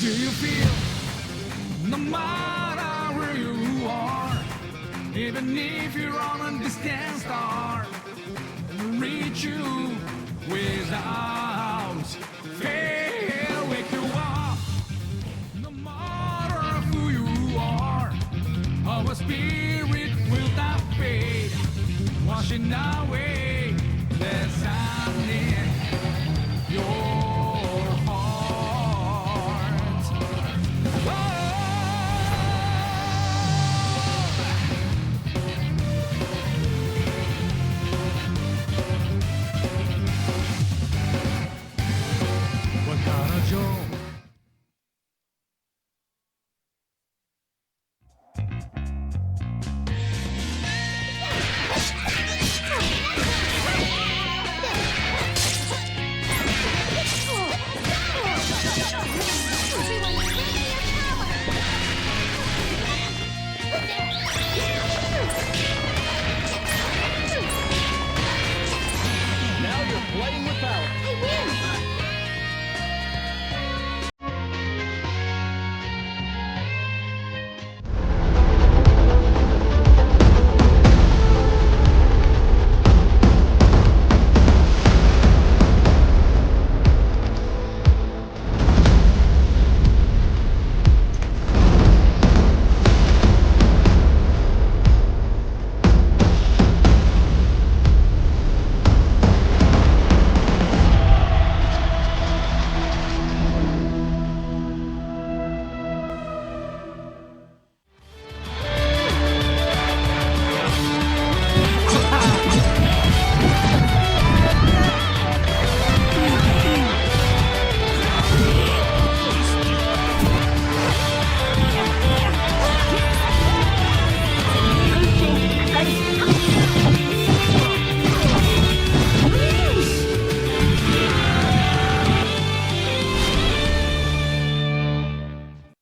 Do you feel no matter where you are, even if you're on a distant star, reach you without fail, wake you up. No matter who you are, our spirit will not fade, washing away the sadness. Your heart. What kind of joy? Now you're playing with power. I win!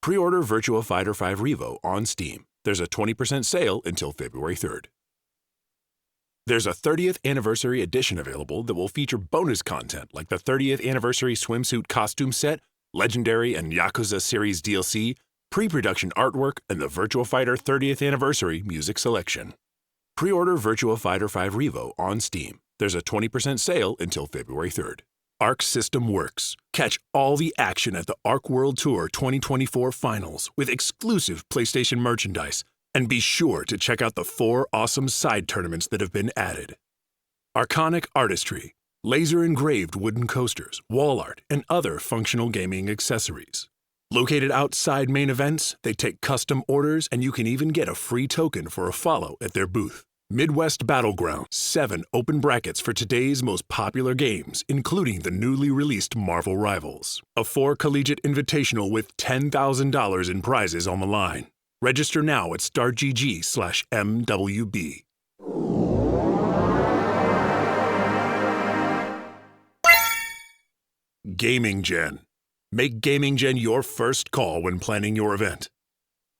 Pre-order Virtua Fighter 5 Revo on Steam. There's a 20% sale until February 3rd. There's a 30th anniversary edition available that will feature bonus content like the 30th anniversary swimsuit costume set, Legendary and Yakuza series DLC, pre-production artwork, and the Virtua Fighter 30th anniversary music selection. Pre-order Virtua Fighter 5 Revo on Steam. There's a 20% sale until February 3rd. Arc System Works. Catch all the action at the Arc World Tour 2024 Finals with exclusive PlayStation merchandise, and be sure to check out the 4 awesome side tournaments that have been added. Arconic Artistry. Laser-engraved wooden coasters, wall art, and other functional gaming accessories. Located outside main events, they take custom orders, and you can even get a free token for a follow at their booth. Midwest Battleground, 7 open brackets for today's most popular games, including the newly released Marvel Rivals. A 4 collegiate invitational with $10,000 in prizes on the line. Register now at StartGG/MWB. Gaming Gen. Make Gaming Gen your first call when planning your event.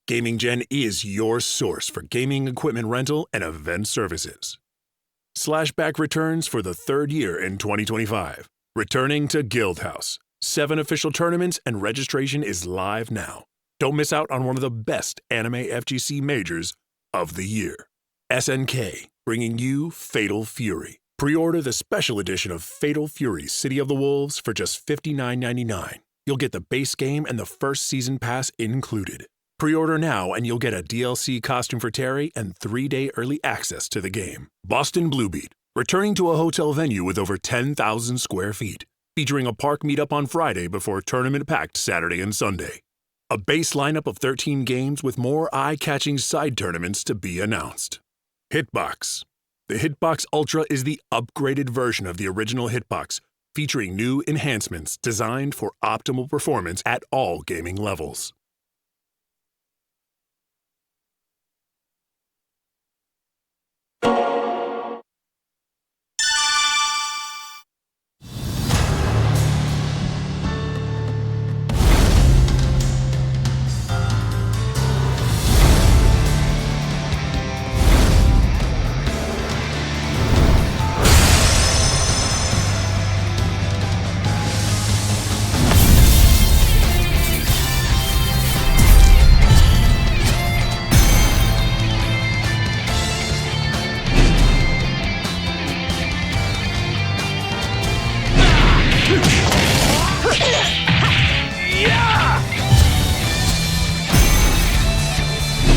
Gaming Gen is your source for gaming equipment rental and event services. Slashback returns for the 3rd year in 2025. Returning to Guildhouse. 7 official tournaments and registration is live now. Don't miss out on one of the best anime FGC majors of the year. SNK, bringing you Fatal Fury. Pre-order the special edition of Fatal Fury City of the Wolves for just $59.99. You'll get the base game and the first season pass included. Pre-order now and you'll get a DLC costume for Terry and 3-day early access to the game. Boston Bluebeat, returning to a hotel venue with over 10,000 square feet, featuring a park meetup on Friday before tournament-packed Saturday and Sunday. A base lineup of 13 games with more eye-catching side tournaments to be announced. Hitbox. The Hitbox Ultra is the upgraded version of the original Hitbox, featuring new enhancements designed for optimal performance at all gaming levels.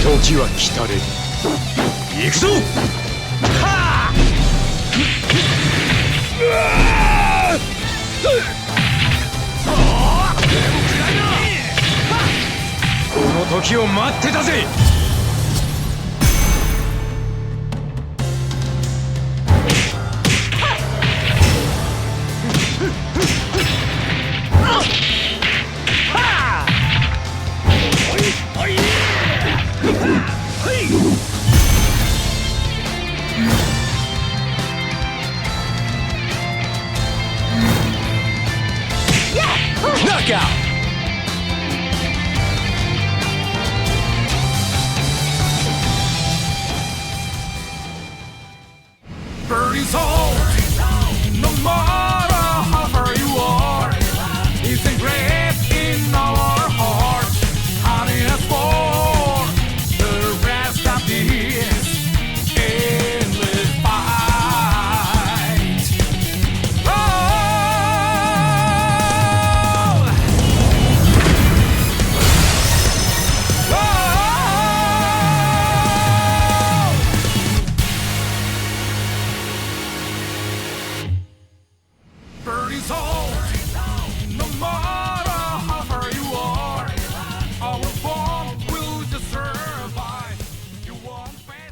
時は来たれ。行くぞ。はあ。この時を待ってたぜ。Knockout! Birdie's home, no matter how far you are, it's engraved in our hearts. Honey has for the rest of this endless fight. Oh! Birdie's home, no matter how far you are, our bond will just survive. You won't face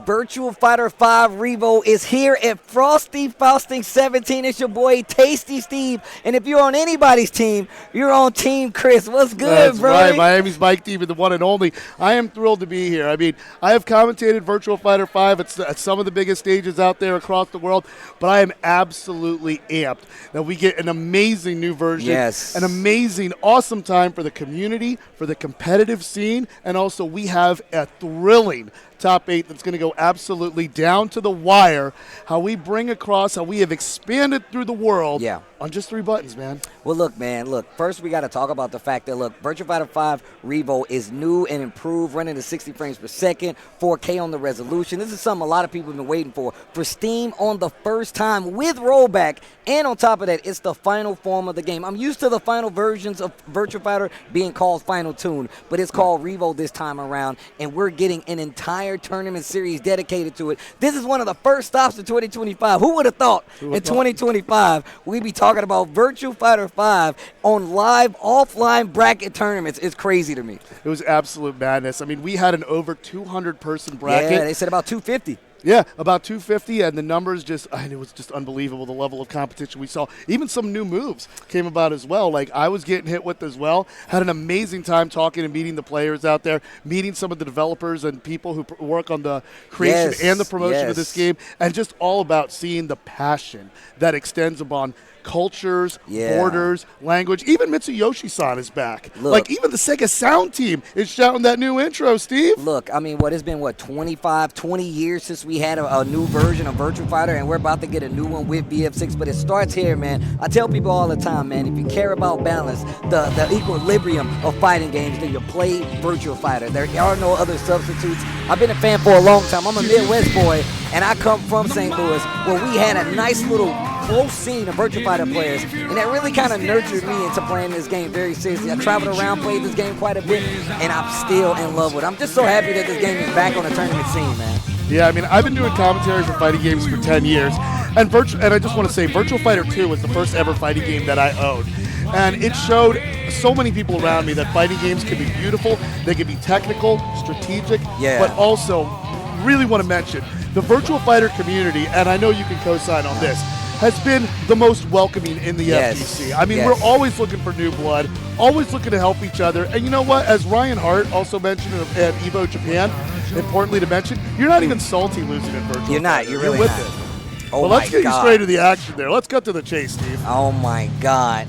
Virtual Fighter 5 Revo is here at Frosty Faustings 17. It's your boy Tasty Steve, and if you're on anybody's team, you're on Team Chris. What's good, That's bro? right. Miami's Mike Team, the one and only. I am thrilled to be here. I mean, I have commentated Virtual Fighter 5 at some of the biggest stages out there across the world, but I am absolutely amped that we get an amazing new version. Yes. An amazing, awesome time for the community, for the competitive scene, and also we have a thrilling top 8 that's going to go absolutely down to the wire, how we bring across, how we have expanded through the world on just 3 buttons, man. Well, look, man, first we got to talk about the fact that, Virtual Fighter 5 Revo is new and improved, running at 60 frames per second, 4K on the resolution. This is something a lot of people have been waiting for Steam on the first time with rollback, and on top of that, it's the final form of the game. I'm used to the final versions of Virtual Fighter being called Final Tune, but it's called Revo this time around, and we're getting an entire tournament series dedicated to it. This is one of the first stops of 2025. Who would have thought in 2025 we'd be talking about Virtual Fighter 5 on live offline bracket tournaments? It's crazy to me. It was absolute madness. I mean, we had an over 200-person bracket. Yeah, they said about 250. Yeah, about 250, and the numbers it was just unbelievable, the level of competition we saw. Even some new moves came about as well, like I was getting hit with as well. Had an amazing time talking and meeting the players out there, meeting some of the developers and people who work on the creation and the promotion of this game, and just all about seeing the passion that extends upon cultures, borders, language. Even Mitsuyoshi-san is back. Like, even the Sega Sound team is shouting that new intro, Steve. Look, I mean, it's been, 20 years since we had a new version of Virtual Fighter, and we're about to get a new one with VF6, but it starts here, man. I tell people all the time, man, if you care about balance, the equilibrium of fighting games, then you play Virtual Fighter. There are no other substitutes. I've been a fan for a long time. I'm a Midwest boy, and I come from St. Louis, where we had a nice little close scene of Virtual Fighter players, and that really kind of nurtured me into playing this game very seriously. I traveled around, played this game quite a bit, and I'm still in love with it. I'm just so happy that this game is back on the tournament scene, man. Yeah, I mean, I've been doing commentary for fighting games for 10 years, and I just want to say Virtual Fighter 2 was the first ever fighting game that I owned. And it showed so many people around me that fighting games can be beautiful, they can be technical, strategic, but also, really want to mention, the Virtual Fighter community, and I know you can co-sign on this, has been the most welcoming in the FGC. I mean, we're always looking for new blood, always looking to help each other. And you know what? As Ryan Hart also mentioned at Evo Japan, importantly to mention, you're not even salty losing in Virtual You're not. Fighter. You're really with not. it. Oh, well, let's get you straight to the action there. Let's cut to the chase, Steve. Oh, my God.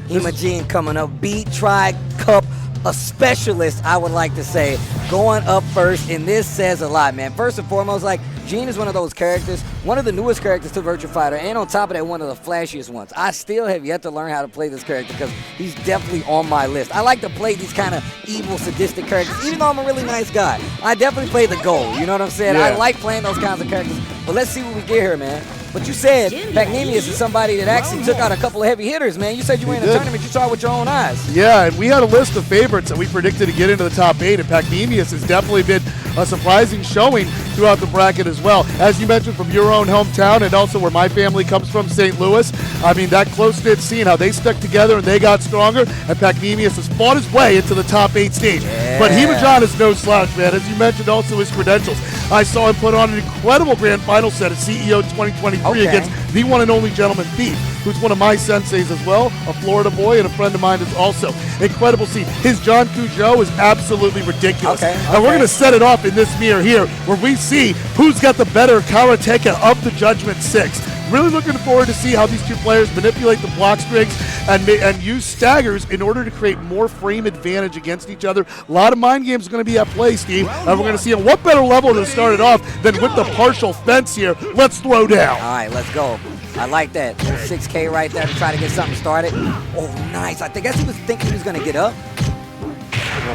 Himajean coming up. Beat Tri-Cup, a specialist, I would like to say, going up first. And this says a lot, man. First and foremost, Jean is one of those characters, one of the newest characters to Virtual Fighter, and on top of that, one of the flashiest ones. I still have yet to learn how to play this character because he's definitely on my list. I like to play these kind of evil, sadistic characters, even though I'm a really nice guy. I definitely play the goal, you know what I'm saying? I like playing those kinds of characters, but let's see what we get here, man. But you said Pacneemius is somebody that actually took out a couple of heavy hitters, man. You said you were in a tournament. You saw it with your own eyes. Yeah, and we had a list of favorites that we predicted to get into the top 8, and Pacneemius has definitely been a surprising showing throughout the bracket as well. As you mentioned, from your own hometown and also where my family comes from, St. Louis, I mean, that close-knit scene, how they stuck together and they got stronger, and Pacneemius has fought his way into the top 8 stage. Yeah. But Himajean is no slouch, man. As you mentioned, also his credentials. I saw him put on an incredible grand final set at CEO 2023 against the one and only Gentleman Thief, who's one of my senseis as well, a Florida boy and a friend of mine is also. Incredible scene. His John Cujo is absolutely ridiculous. And we're going to set it off in this mirror here where we see who's got the better karateka of the Judgment 6. Really looking forward to see how these two players manipulate the block strings and use staggers in order to create more frame advantage against each other. A lot of mind games are going to be at play, Steve, and we're going to see on what better level to start it off than with the partial fence here. Let's throw down. All right, let's go. I like that. 6K right there to try to get something started. Oh, nice. I guess he was thinking he was going to get up.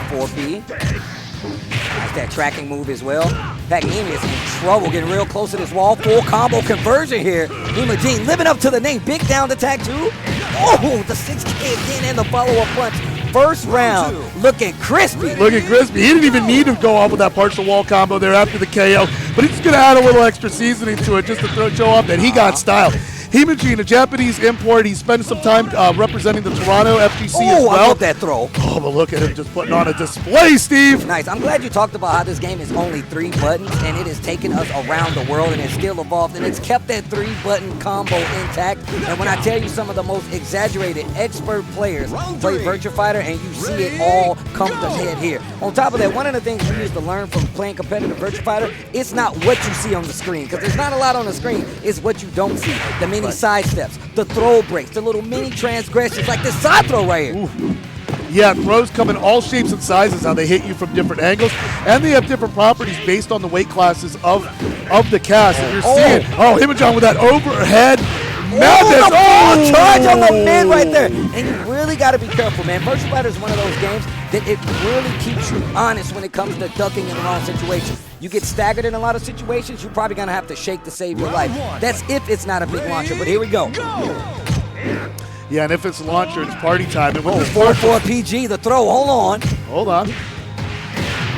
4P. Nice that tracking move as well. Pacneemius in trouble, getting real close to this wall. Full combo conversion here. Himajean living up to the name. Big down attack too. Oh, the 6K again and the follow-up punch. First round, looking crispy. Looking crispy. He didn't even need to go off with that partial wall combo there after the KO, but he's going to add a little extra seasoning to it just to show off that he got style. Himajean, a Japanese import. He's spent some time representing the Toronto FGC as well. I love that throw. Oh, but look at him just putting on a display, Steve. Nice. I'm glad you talked about how this game is only 3 buttons, and it has taken us around the world, and it's still evolved, and it's kept that 3-button combo intact. And when I tell you some of the most exaggerated expert players play Virtua Fighter, and you see it all come to head here. On top of that, one of the things we used to learn from playing competitive Virtua Fighter, it's not what you see on the screen, because there's not a lot on the screen. It's what you don't see. The mini side steps, the throw breaks, the little mini transgressions, like this side throw right here. Ooh. Yeah, throws come in all shapes and sizes, how they hit you from different angles, and they have different properties based on the weight classes of the cast. And you're seeing, Himajean with that overhead madness. Oh, charge on the man right there. And you really got to be careful, man. Virtua Fighter is one of those games that it really keeps you honest when it comes to ducking in the wrong situation. You get staggered in a lot of situations, you're probably going to have to shake to save your life. That's if it's not a big launcher, but here we go. Yeah, and if it's launcher, it's party time. And with this 4-4 PG, the throw, hold on. Hold on.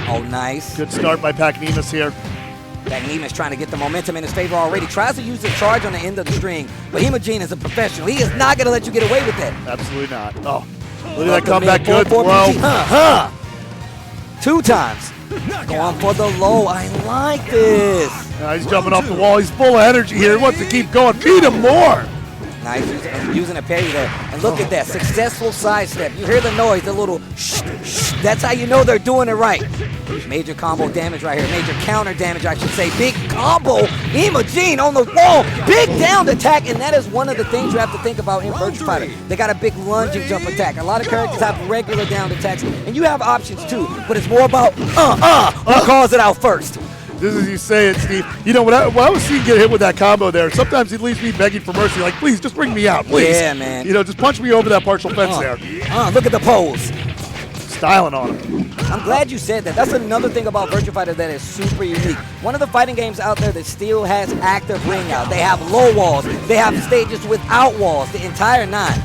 Oh, nice. Good start by Pacneemius here. Pacneemius trying to get the momentum in his favor already. Tries to use the charge on the end of the string, but Himajean is a professional. He is not going to let you get away with that. Absolutely not. Oh, look at that comeback. Good throw. 2 times. Going for the low. I like this. He's jumping off the wall. He's full of energy here. He wants to keep going. Beat him more. Nice, using a parry there. And look at that, successful sidestep. You hear the noise, the little shh, shh. That's how you know they're doing it right. Major combo damage right here. Major counter damage, I should say. Big combo. Himajean on the wall. Big down attack, and that is one of the things you have to think about in Virtua Fighter. They got a big lunging jump attack. A lot of characters have regular down attacks, and you have options too, but it's more about who calls it out first. This is you say it, Steve. You know, when I was seeing get hit with that combo there, sometimes it leaves me begging for mercy, like, please, just bring me out, please. Yeah, man. You know, just punch me over that partial fence there. Look at the pose. Styling on him. I'm glad you said that. That's another thing about Virtua Fighter that is super unique. One of the fighting games out there that still has active ring out. They have low walls. They have stages without walls, the entire 9.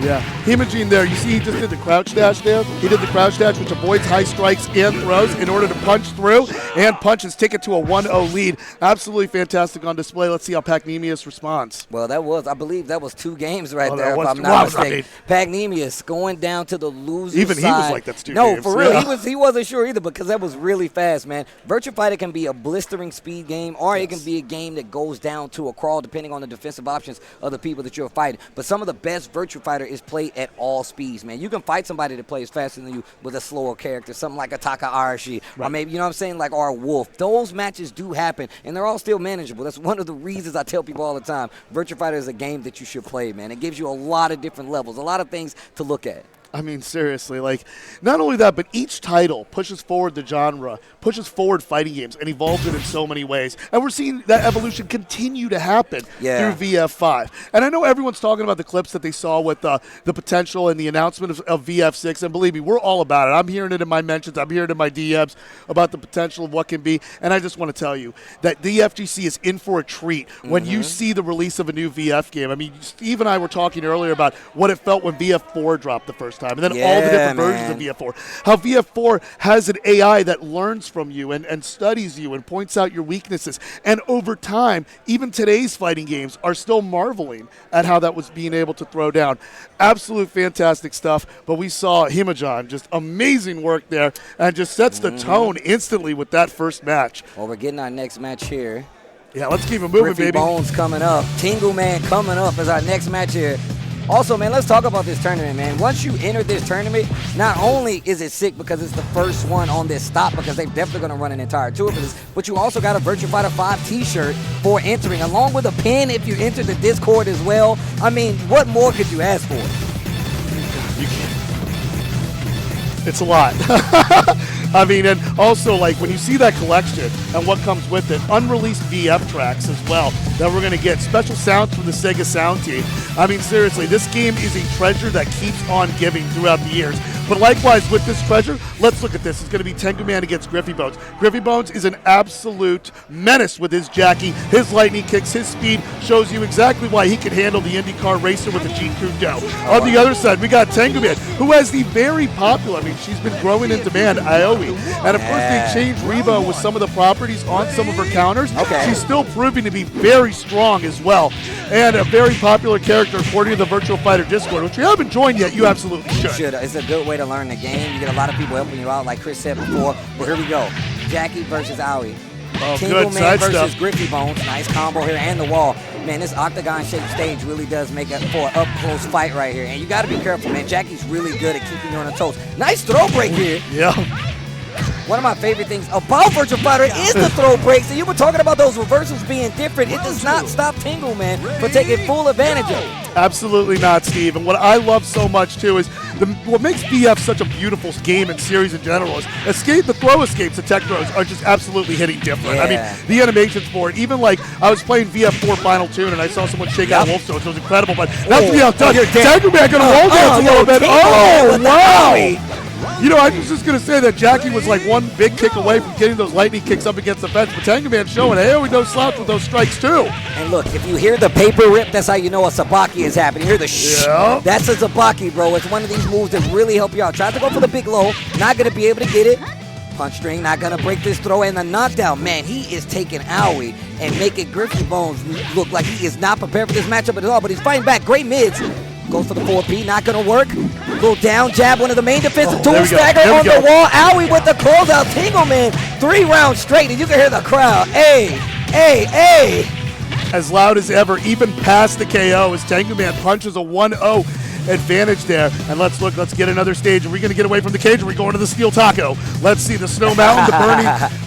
Yeah, Himajean there, you see he just did the crouch dash there. He did the crouch dash, which avoids high strikes and throws in order to punch through and punch his ticket to a 1-0 lead. Absolutely fantastic on display. Let's see how Pacneemius responds. Well, I believe that was 2 games right there, if I'm not mistaken. Pacneemius going down to the loser Even side. he was like, that's 2 no, games. No, for real. Yeah. He wasn't sure either because that was really fast, man. Virtua Fighter can be a blistering speed game, or it can be a game that goes down to a crawl depending on the defensive options of the people that you're fighting. But some of the best Virtua Fighter is played at all speeds, man. You can fight somebody that plays faster than you with a slower character, something like a Taka Arashi, or maybe, you know what I'm saying, like our Wolf. Those matches do happen, and they're all still manageable. That's one of the reasons I tell people all the time, Virtua Fighter is a game that you should play, man. It gives you a lot of different levels, a lot of things to look at. I mean, seriously, like, not only that, but each title pushes forward the genre, pushes forward fighting games, and evolves it in so many ways. And we're seeing that evolution continue to happen through VF5. And I know everyone's talking about the clips that they saw with the potential and the announcement of VF6, and believe me, we're all about it. I'm hearing it in my mentions. I'm hearing it in my DMs about the potential of what can be. And I just want to tell you that the FGC is in for a treat when you see the release of a new VF game. I mean, Steve and I were talking earlier about what it felt when VF4 dropped the first time, and then all the different versions of VF4. How VF4 has an AI that learns from you and studies you and points out your weaknesses. And over time, even today's fighting games are still marveling at how that was being able to throw down. Absolute fantastic stuff. But we saw Himajean, just amazing work there, and just sets the tone instantly with that first match. Well, we're getting our next match here. Yeah, let's keep it moving, baby. GriffyBones coming up. Tenguman coming up as our next match here. Also, man, let's talk about this tournament, man. Once you enter this tournament, not only is it sick because it's the first one on this stop, because they're definitely going to run an entire tour for this, but you also got a Virtua Fighter 5 t-shirt for entering, along with a pin if you enter the Discord as well. I mean, what more could you ask for? It's a lot. I mean, and also, like, when you see that collection and what comes with it, unreleased VF tracks as well that we're going to get, special sounds from the Sega sound team. I mean, seriously, this game is a treasure that keeps on giving throughout the years. But likewise, with this treasure, let's look at this. It's going to be Tenguman against GriffyBones. GriffyBones is an absolute menace with his Jackie. His lightning kicks, his speed shows you exactly why he can handle the IndyCar racer with the G-Kudo. On the other side, we got Tenguman, who has the very popular, I mean, she's been growing in demand, Aoi. And of course, they changed Rebo with some of the properties on some of her counters. She's still proving to be very strong as well. And a very popular character, according to the Virtual Fighter Discord, which we haven't joined yet. You absolutely should. It's a good way to learn the game. You get a lot of people helping you out, like Chris said before. But here we go. Jackie versus Aoi. Tenguman versus GriffyBones. Nice combo here, and the wall. Man, this octagon-shaped stage really does make it for an up-close fight right here. And you got to be careful, man. Jackie's really good at keeping you on the toes. Nice throw break here. Yeah. One of my favorite things about Virtua Fighter is the throw breaks. And you were talking about those reversals being different. It does not stop Tenguman from taking full advantage of it. Absolutely not, Steve. And what I love so much, too, is what makes BF such a beautiful game and series in general is the throw escapes, the tech throws, are just absolutely hitting different. Yeah. I mean, the animations for it, even like I was playing VF4 Final Tune and I saw someone shake out Wolfstone, so it was incredible. But not to be outdone, Tenguman going to roll dance a little bit. Oh, wow. You know, I was just going to say that Jackie was like one big kick away from getting those lightning kicks up against the fence, but Tenguman showing, hey, we no slouch with those strikes too. And look, if you hear the paper rip, that's how you know a Sabaki is happening. You hear the shh. Yeah. That's a Sabaki, bro. It's one of these moves that really help you out. Try to go for the big low, not going to be able to get it. Punch string, not going to break this throw, and the knockdown. Man, he is taking Aoi and making GriffyBones look like he is not prepared for this matchup at all, but he's fighting back. Great mids. Goes for the 4P, not going to work. Go down, jab, one of the main defensive tool stagger on the wall. Aoi with the closeout. Tenguman, 3 rounds straight, and you can hear the crowd. Hey, hey, hey. As loud as ever, even past the KO, as Tenguman punches a 1-0 advantage there. And let's get another stage. Are we going to get away from the cage, or are we going to the Steel Taco? Let's see the Snow Mountain,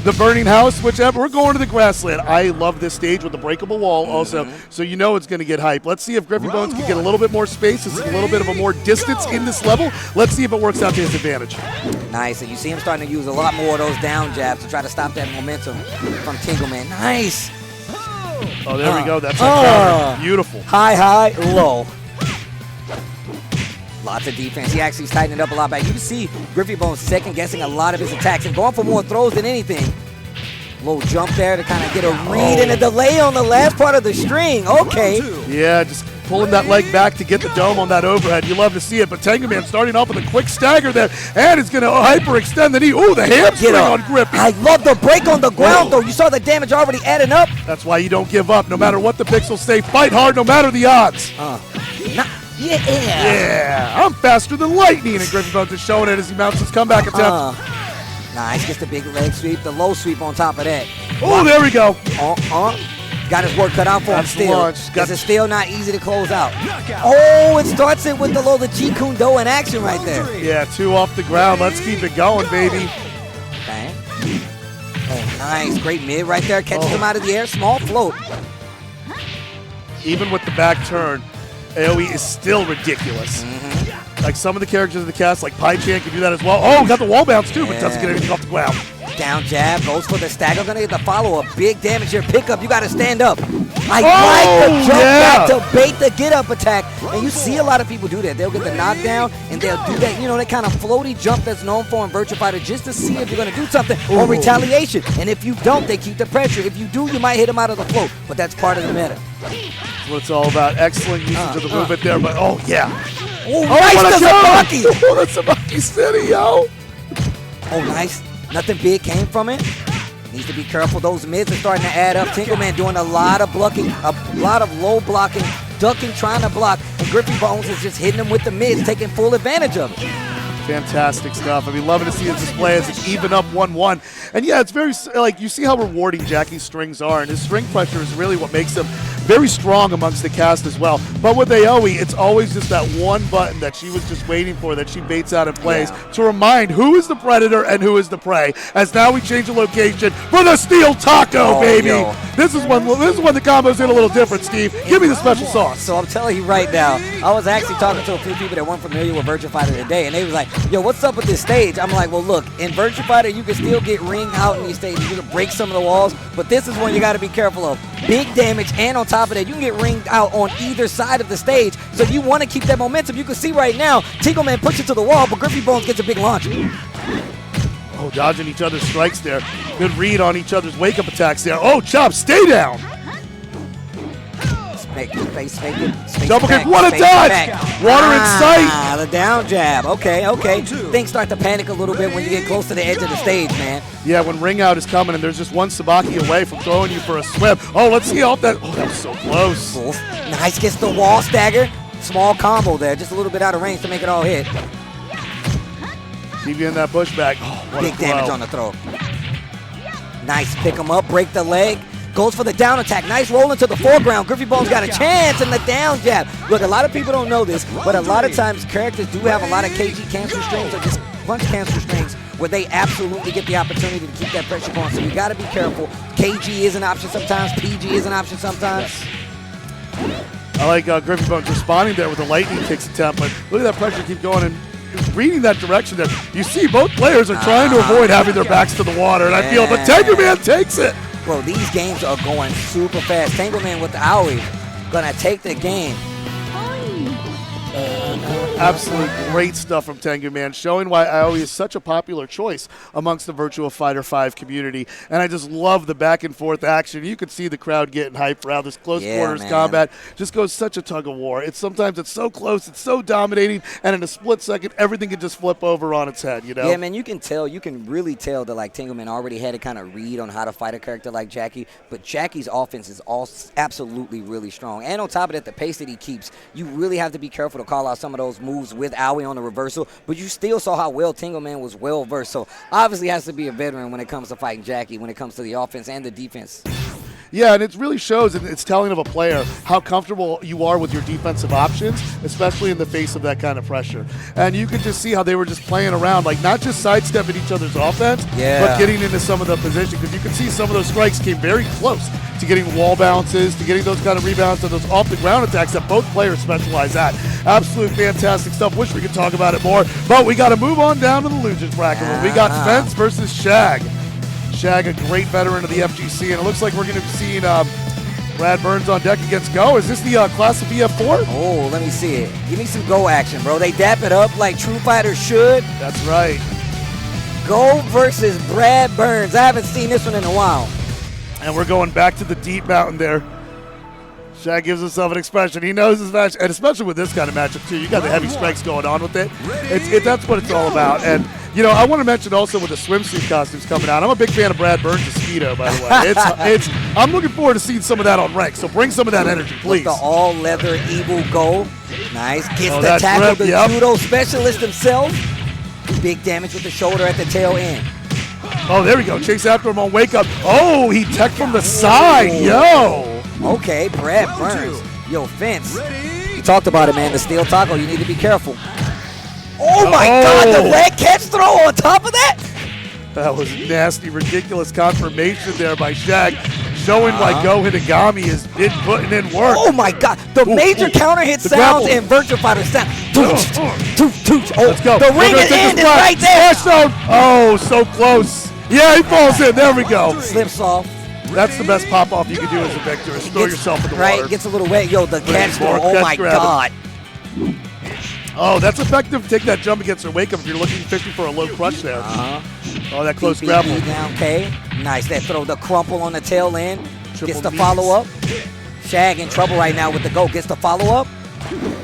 the burning house, whichever. We're going to the grassland. I love this stage with the breakable wall also, so you know it's going to get hype. Let's see if GriffyBones can get a little bit more space, a little bit of a more distance in this level. Let's see if it works out to his advantage. Nice, and you see him starting to use a lot more of those down jabs to try to stop that momentum from Tenguman. Nice. Oh, there we go. That's beautiful. High, low. Lots of defense. He actually tightened it up a lot back. You can see GriffyBones second-guessing a lot of his attacks and going for more throws than anything. Little jump there to kind of get a read and a delay on the last part of the string. Okay. Yeah, just pulling that leg back to get the dome on that overhead. You love to see it, but Tenguman starting off with a quick stagger there, and it's going to hyperextend the knee. Ooh, the hamstring on Griffy. I love the break on the ground, though. You saw the damage already adding up. That's why you don't give up. No matter what the pixels say, fight hard no matter the odds. Yeah, I'm faster than lightning, and GriffyBones is showing it as he mounts his comeback attempt. Nice, gets the big leg sweep, the low sweep on top of that. Oh, there we go. Got his work cut out for him still. Because it's still not easy to close out. Oh, it starts it with the G-Kundo in action right there. Yeah, 2 off the ground. Let's keep it going, baby. Bang. Oh, nice. Great mid right there. Catches him out of the air. Small float. Even with the back turn, AoE is still ridiculous. Like some of the characters in the cast, like Himajean can do that as well. Oh, got the wall bounce too, but doesn't get anything off the ground. Down jab, goes for the stagger, gonna get the follow-up. Big damage here, pickup, you gotta stand up. I like the jump back to bait the get-up attack. And you see a lot of people do that. They'll get the knockdown, and they'll do that, that kind of floaty jump that's known for in Virtua Fighter just to see if you're gonna do something on retaliation. And if you don't, they keep the pressure. If you do, you might hit them out of the float, but that's part of the meta. That's what it's all about. Excellent usage of the movement there, but oh, nice what a to jump! Zabaki! Oh, that's Zabaki City, yo! Oh, nice. Nothing big came from it. Needs to be careful. Those mids are starting to add up. Tenguman doing a lot of blocking, a lot of low blocking, ducking, trying to block. And GriffyBones is just hitting them with the mids, taking full advantage of it. Fantastic stuff. I mean, loving to see his display as it's even up 1-1. And yeah, it's very, like, you see how rewarding Jackie's strings are, and his string pressure is really what makes him very strong amongst the cast as well. But with Aoi, it's always just that one button that she was just waiting for, that she baits out and plays to remind who is the predator and who is the prey. As now we change the location for the steel taco, baby. Yo. This is when the combos hit a little different, Steve. Give me the special sauce. So I'm telling you right now, I was actually talking to a few people that weren't familiar with Virtua Fighter today, and they was like, yo, what's up with this stage? I'm like, well, look, in Virtua Fighter, you can still get ring out in these stages. You can break some of the walls, but this is one you got to be careful of. Big damage, and on top of that, you can get ringed out on either side of the stage. So if you want to keep that momentum, you can see right now, Tenguman pushes to the wall, but GriffyBones gets a big launch. Oh, dodging each other's strikes there. Good read on each other's wake-up attacks there. Oh, Chop, stay down. Double kick, what a dodge! Water in sight! The down jab. Okay. Things start to panic a little bit when you get close to the edge of the stage, man. Yeah, when ring out is coming and there's just one Sabaki away from throwing you for a swim. Oh, let's see all that. Oh, that was so close. Nice, gets the wall stagger. Small combo there, just a little bit out of range to make it all hit. Keep you in that pushback. Oh, what big damage on the throw. Nice, pick him up, break the leg. Goes for the down attack. Nice roll into the foreground. GriffyBones got a chance in the down jab. Look, a lot of people don't know this, but a lot of times characters do have a lot of KG cancel strings or just punch cancel strings where they absolutely get the opportunity to keep that pressure going. So you got to be careful. KG is an option sometimes. PG is an option sometimes. I like GriffyBones responding there with a lightning kicks attempt, but look at that pressure keep going and reading that direction there. You see both players are trying to avoid having their backs to the water, and I feel the Tenguman takes it. Bro, these games are going super fast. Tenguman with the Aoi gonna take the game. Absolute great stuff from Tenguman, showing why Aoi is such a popular choice amongst the Virtua Fighter 5 community. And I just love the back and forth action. You can see the crowd getting hyped for how this close quarters combat just goes such a tug of war. Sometimes it's so close, it's so dominating, and in a split second, everything can just flip over on its head, you know? Yeah, man, you can really tell that like Tenguman already had a kind of read on how to fight a character like Jackie, but Jackie's offense is absolutely really strong. And on top of that, the pace that he keeps, you really have to be careful to call out some of those moves with Aoi on the reversal, but you still saw how well Tenguman was well versed. So obviously has to be a veteran when it comes to fighting Jackie, when it comes to the offense and the defense. Yeah, and it really shows, and it's telling of a player how comfortable you are with your defensive options, especially in the face of that kind of pressure. And you could just see how they were just playing around, like not just sidestepping each other's offense, but getting into some of the position. Because you can see some of those strikes came very close to getting wall bounces, to getting those kind of rebounds, and those off-the-ground attacks that both players specialize at. Absolute fantastic stuff. Wish we could talk about it more, but we got to move on down to the losers bracket where we got Fence versus Shag. Shag, a great veteran of the FGC, and it looks like we're going to be seeing Brad Burns on deck against Go. Is this the class of VF4? Oh, let me see it. Give me some Go action, bro. They dap it up like true fighters should. That's right. Go versus Brad Burns. I haven't seen this one in a while. And we're going back to the deep mountain there. Shag gives himself an expression. He knows his match, and especially with this kind of matchup too. You got the heavy strikes going on with it. That's what it's all about. And you know, I want to mention also with the swimsuit costumes coming out. I'm a big fan of Brad Burns' Speedo, by the way. I'm looking forward to seeing some of that on rank. So bring some of that energy, please. With the all-leather evil Go. Nice. Gets the tackle, the judo specialist himself. Big damage with the shoulder at the tail end. Oh, there we go. Chase after him on wake up. Oh, he tech from the side. Yo. Okay, Brad Burns. Yo, Fence. You talked about it, man. The steel taco, you need to be careful. Oh my God, the leg catch throw on top of that? That was nasty, ridiculous confirmation there by Shag. showing why Go Hinagami has been putting in work. Oh my God! The major counter hit The sounds grapple. in Virtua Fighter sound. Oh, Let's go. the We're ring gonna is take in, this is flash. right there. Splash zone. Oh, so close. Yeah, he falls in. There we go. Slips off. That's the best pop off you can do as a victor is throw yourself in the right, water. gets a little wet. Yo, the catch more throw. Oh catch my grab. God. Oh, that's effective. Take that jump against her wake up if you're looking fishing for a low crush there. Oh, that close grapple. Down K. Nice. That throw, the crumple on the tail end. Triple Gets the knees. follow up. Shag in trouble right now with the go. Gets the follow up.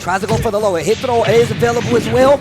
Tries to go for the lower. Hit throw is available as well.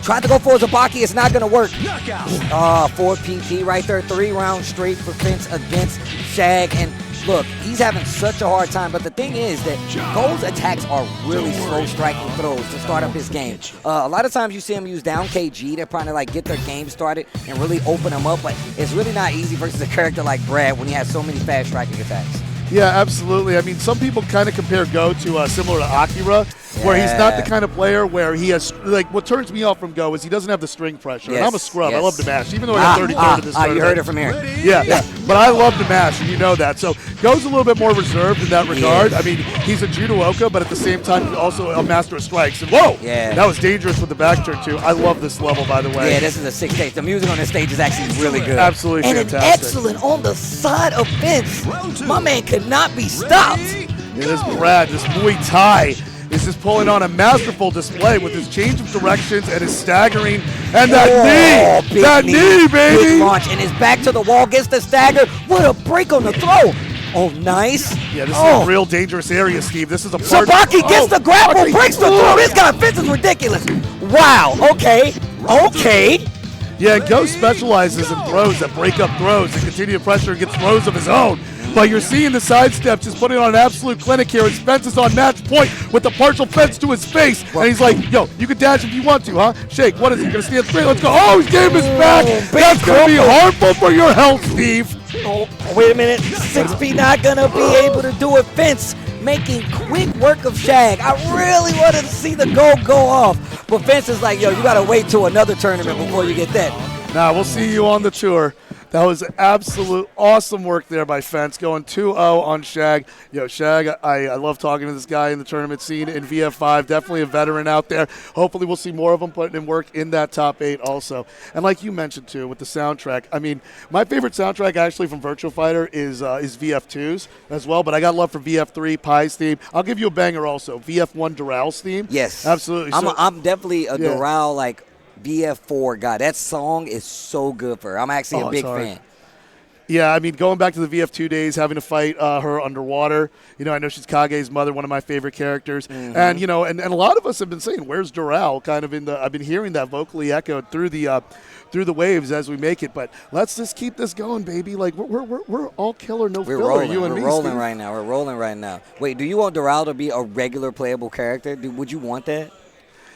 Tried to go for a Zabaki. It's not going to work. 4 PP right there. 3 rounds straight for Fence against Shag. And look, he's having such a hard time. But the thing is that Go's attacks are really slow striking throws to start up his game. A lot of times you see him use down KG. They're trying to like get their game started and really open them up. But it's really not easy versus a character like Brad when he has so many fast striking attacks. Yeah, absolutely. I mean, some people kind of compare Go to similar to Akira, where he's not the kind of player where he has, like, what turns me off from Go is he doesn't have the string pressure. And I'm a scrub. I love to mash, even though I got 33rd in this tournament. You heard it from here. Yeah, but I love to mash, and you know that. So Go's a little bit more reserved in that regard. I mean, he's a judoka, but at the same time, he's also a master of strikes. And whoa, that was dangerous with the back turn, too. I love this level, by the way. Yeah, this is a 6 stage. The music on this stage is actually really good. Absolutely and fantastic. And excellent on the side of Fence. My man could not be stopped. Yeah, this Brad, this Muay Thai, is just pulling on a masterful display with his change of directions and his staggering. And that knee! That knee, baby! Big launch, and his back to the wall, gets the stagger. What a break on the throw. Oh, nice. Yeah, this is a real dangerous area, Steve. This is a part. Sabaki gets the grapple, breaks the throw. This guy Fence is ridiculous. Wow, okay. Yeah, and Go specializes in throws that break up throws and continue to pressure and gets throws of his own. But you're seeing the sidesteps just putting on an absolute clinic here, and Spence is on match point with the partial fence to his face. And he's like, yo, you can dash if you want to, huh? Shake, what is he, going to stand straight? Let's go. Oh, he's getting his back. That's going to be harmful for your health, Steve. Oh, wait a minute. 6P not going to be able to do it. Fence making quick work of Shag. I really wanted to see the go off. But Fence is like, yo, you got to wait till another tournament before you get that. Nah, we'll see you on the tour. That was absolute awesome work there by Fence, going 2-0 on Shag. Yo, Shag, I love talking to this guy in the tournament scene in VF5. Definitely a veteran out there. Hopefully we'll see more of him putting in work in that top 8 also. And like you mentioned, too, with the soundtrack, I mean, my favorite soundtrack actually from Virtua Fighter is VF2's as well, but I got love for VF3, Pi's theme. I'll give you a banger also, VF1 Dural's theme. Yes. Absolutely. I'm definitely a Doral, like, VF4 guy. That song is so good for her. I'm actually a big fan. Yeah, I mean, going back to the VF2 days, having to fight her underwater. You know, I know she's Kage's mother, one of my favorite characters. And, you know, and a lot of us have been saying, where's Doral? Kind of I've been hearing that vocally echoed through the waves as we make it. But let's just keep this going, baby. Like, we're all killer, no filler, rolling. you and me, We're rolling Steve. right now. We're rolling right now. Wait, do you want Doral to be a regular playable character? Would you want that?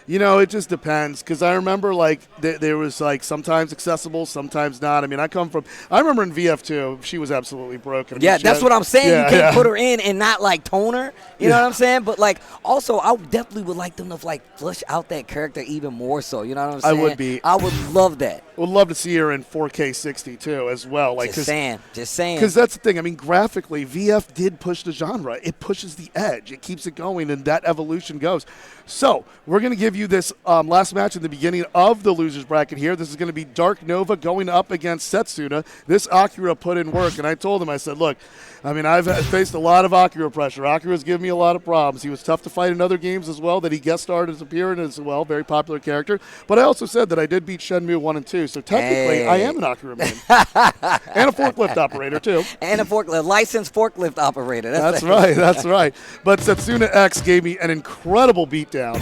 You know, it just depends, because I remember, like, there was, like, sometimes accessible, sometimes not. I mean, I remember in VF2, she was absolutely broken. I mean, Yeah, that's what I'm saying. Yeah, you can't put her in and not, like, tone her. You know what I'm saying? But, like, also, I definitely would like them to, like, flush out that character even more so. You know what I'm saying? I would love that. Would love to see her in 4K 60, too, as well. Like, just saying. Because that's the thing. I mean, graphically, VF did push the genre. It pushes the edge. It keeps it going, and that evolution goes. So, we're going to give you this last match in the beginning of the losers bracket here. This is going to be Dark Nova going up against Setsuna. This Akira put in work, and I told him, I said, look, I mean, I've faced a lot of Akira pressure. Akira's given me a lot of problems. He was tough to fight in other games as well that he guest starred as appearing as well. Very popular character. But I also said that I did beat Shenmue 1 and 2, so technically I am an Akira man. And a forklift operator, too. And a licensed forklift operator. That's right. That's right. But Setsuna X gave me an incredible beatdown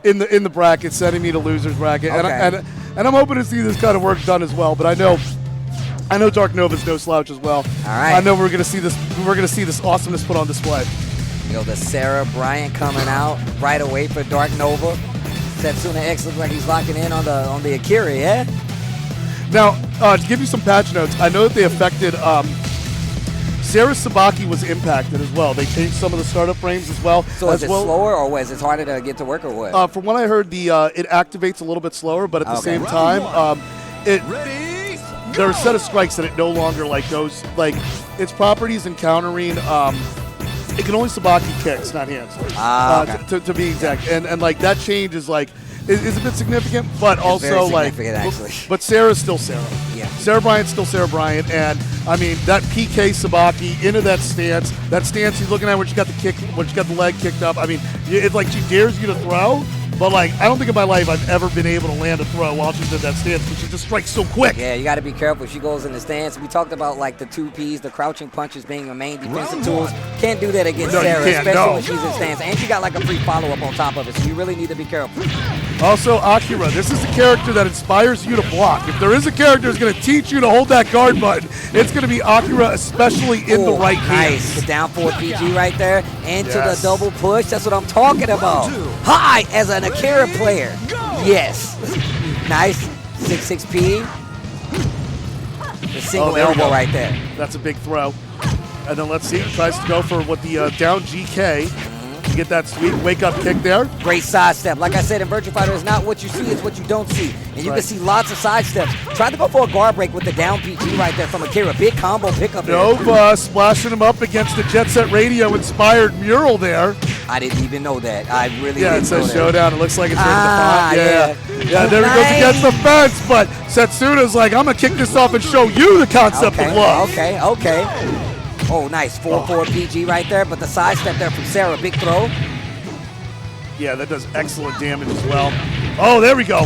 in the bracket, sending me to losers bracket. Okay. And I'm hoping to see this kind of work done as well. But I know Dark Nova's no slouch as well. All right. I know we're gonna see this. We're gonna see this awesomeness put on display. You know, the Sarah Bryant coming out right away for Dark Nova. Setsuna X looks like he's locking in on the Akira, yeah? Now, to give you some patch notes, I know that they affected Sarah Sabaki was impacted as well. They changed some of the startup frames as well. So is it slower, or is it harder to get to work, or what? From what I heard, it activates a little bit slower, but at the same time, there are a set of strikes that it no longer like goes like its properties and countering. It can only sabaki kicks, not hands. Okay. To be exact, and like that change is like is a bit significant, but It's also very like, significant, actually. but Sarah's still Sarah. Yeah. Sarah Bryant's still Sarah Bryant, and I mean that PK sabaki into that stance he's looking at when she got the kick, when she got the leg kicked up. I mean, it's like she dares you to throw. But, like, I don't think in my life I've ever been able to land a throw while she's in that stance, but she just strikes so quick. Yeah, you got to be careful. She goes in the stance. We talked about, like, the 2Ps, the crouching punches being her main defensive tools. Can't do that against No, you Sarah, can't, especially no. when she's in stance. And she got, like, a free follow-up on top of it, so you really need to be careful. Also, Akira, this is a character that inspires you to block. If there is a character who's going to teach you to hold that guard button, it's going to be Akira, especially in the right hand. Nice. The down 4 PG right there. Into Yes. the double push. That's what I'm talking about. Hi, as an Akira player. Yes. Nice. 6-6P. The single there we elbow go. right there. That's a big throw. And then let's see, tries to go for what the down GK. You get that sweet wake-up kick there. Great sidestep. Like I said, in Virtua Fighter, it's not what you see, it's what you don't see. And you Right. can see lots of sidesteps. Tried to go for a guard break with the down PG right there from Akira. Big combo pickup there. Nova splashing him up against the Jet Set Radio inspired mural there. I didn't even know that. I really Yeah, it didn't know says that. showdown. It looks like it's Ah, in the font. Yeah, there he goes Nice. against the fence, but Setsuna's like, I'm going to kick this off and show you the concept of love. Okay. Oh, nice. 4-4 PG right there, but the sidestep there from Sarah. Big throw. Yeah, that does excellent damage as well. Oh, there we go.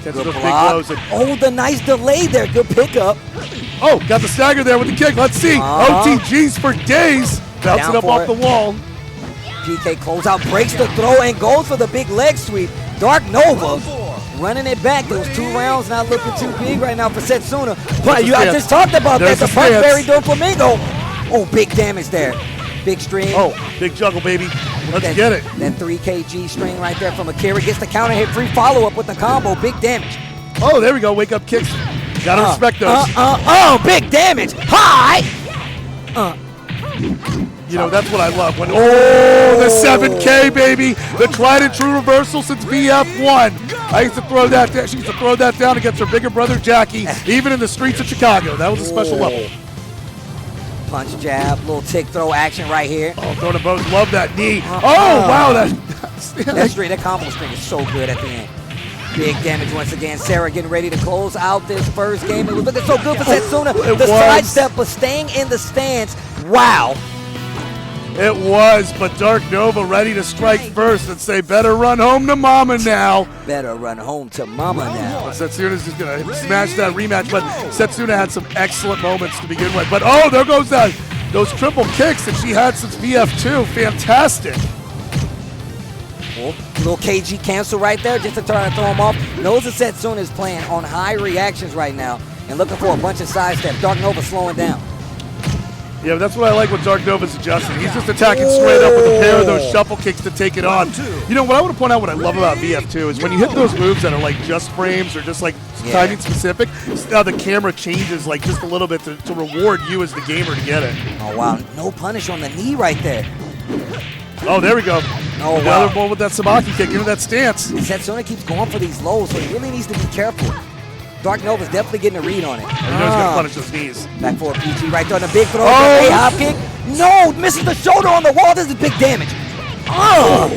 Gets Good those big block. blows. Oh, the nice delay there. Good pickup. Oh, got the stagger there with the kick. Let's see. OTGs for days. Bouncing Down up for off it. the wall. PK closes out, breaks the throw, and goes for the big leg sweep. Dark Nova running it back. Those 2 rounds not looking too big right now for Setsuna. But There's you a I stance. just talked about There's that. The a punch stance. very Doflamingo. Oh, big damage there. Big string. Oh, big juggle, baby. Let's That- get it. That 3 kg string right there from Akira. Gets the counter hit, free follow-up with the combo. Big damage. Oh, there we go. Wake up kicks. Gotta respect those. Big damage. Hi. You know, that's what I love. When the 7K, baby. The tried and true reversal since VF1. I used to throw that down. She used to throw that down against her bigger brother, Jackie, even in the streets of Chicago. That was a special level. Punch jab, little tick throw action right here. Oh, throwing them both. Love that knee. Oh, wow. That string, that combo string is so good at the end. Big damage once again. Sarah getting ready to close out this first game. It was looking so good for Setsuna. It The was. sidestep was staying in the stance. Wow. It was, but Dark Nova ready to strike first and say, better run home to mama now. Better run home to mama now. Setsuna's just going to smash that rematch, but Setsuna had some excellent moments to begin with. But, oh, there goes those triple kicks that she had since VF2. Fantastic. Little KG cancel right there just to try to throw him off. Knows that Setsuna is playing on high reactions right now and looking for a bunch of sidesteps. Dark Nova slowing down. Yeah, but that's what I like when Dark Nova's adjusting. He's just attacking straight up with a pair of those shuffle kicks to take it on. You know, what I want to point out what I love about VF2 is when you hit those moves that are like just frames or just like timing specific, now the camera changes like just a little bit to reward you as the gamer to get it. Oh, wow. No punish on the knee right there. Oh, there we go. Oh, the wow. other one with that sabaki kick into that stance. Setsuna keeps going for these lows, so he really needs to be careful. Dark Nova's definitely getting a read on it. You know he's going to punish those knees. Back for a PG right there on the big throw. Oh. A hop kick. No, misses the shoulder on the wall. This is big damage. Oh.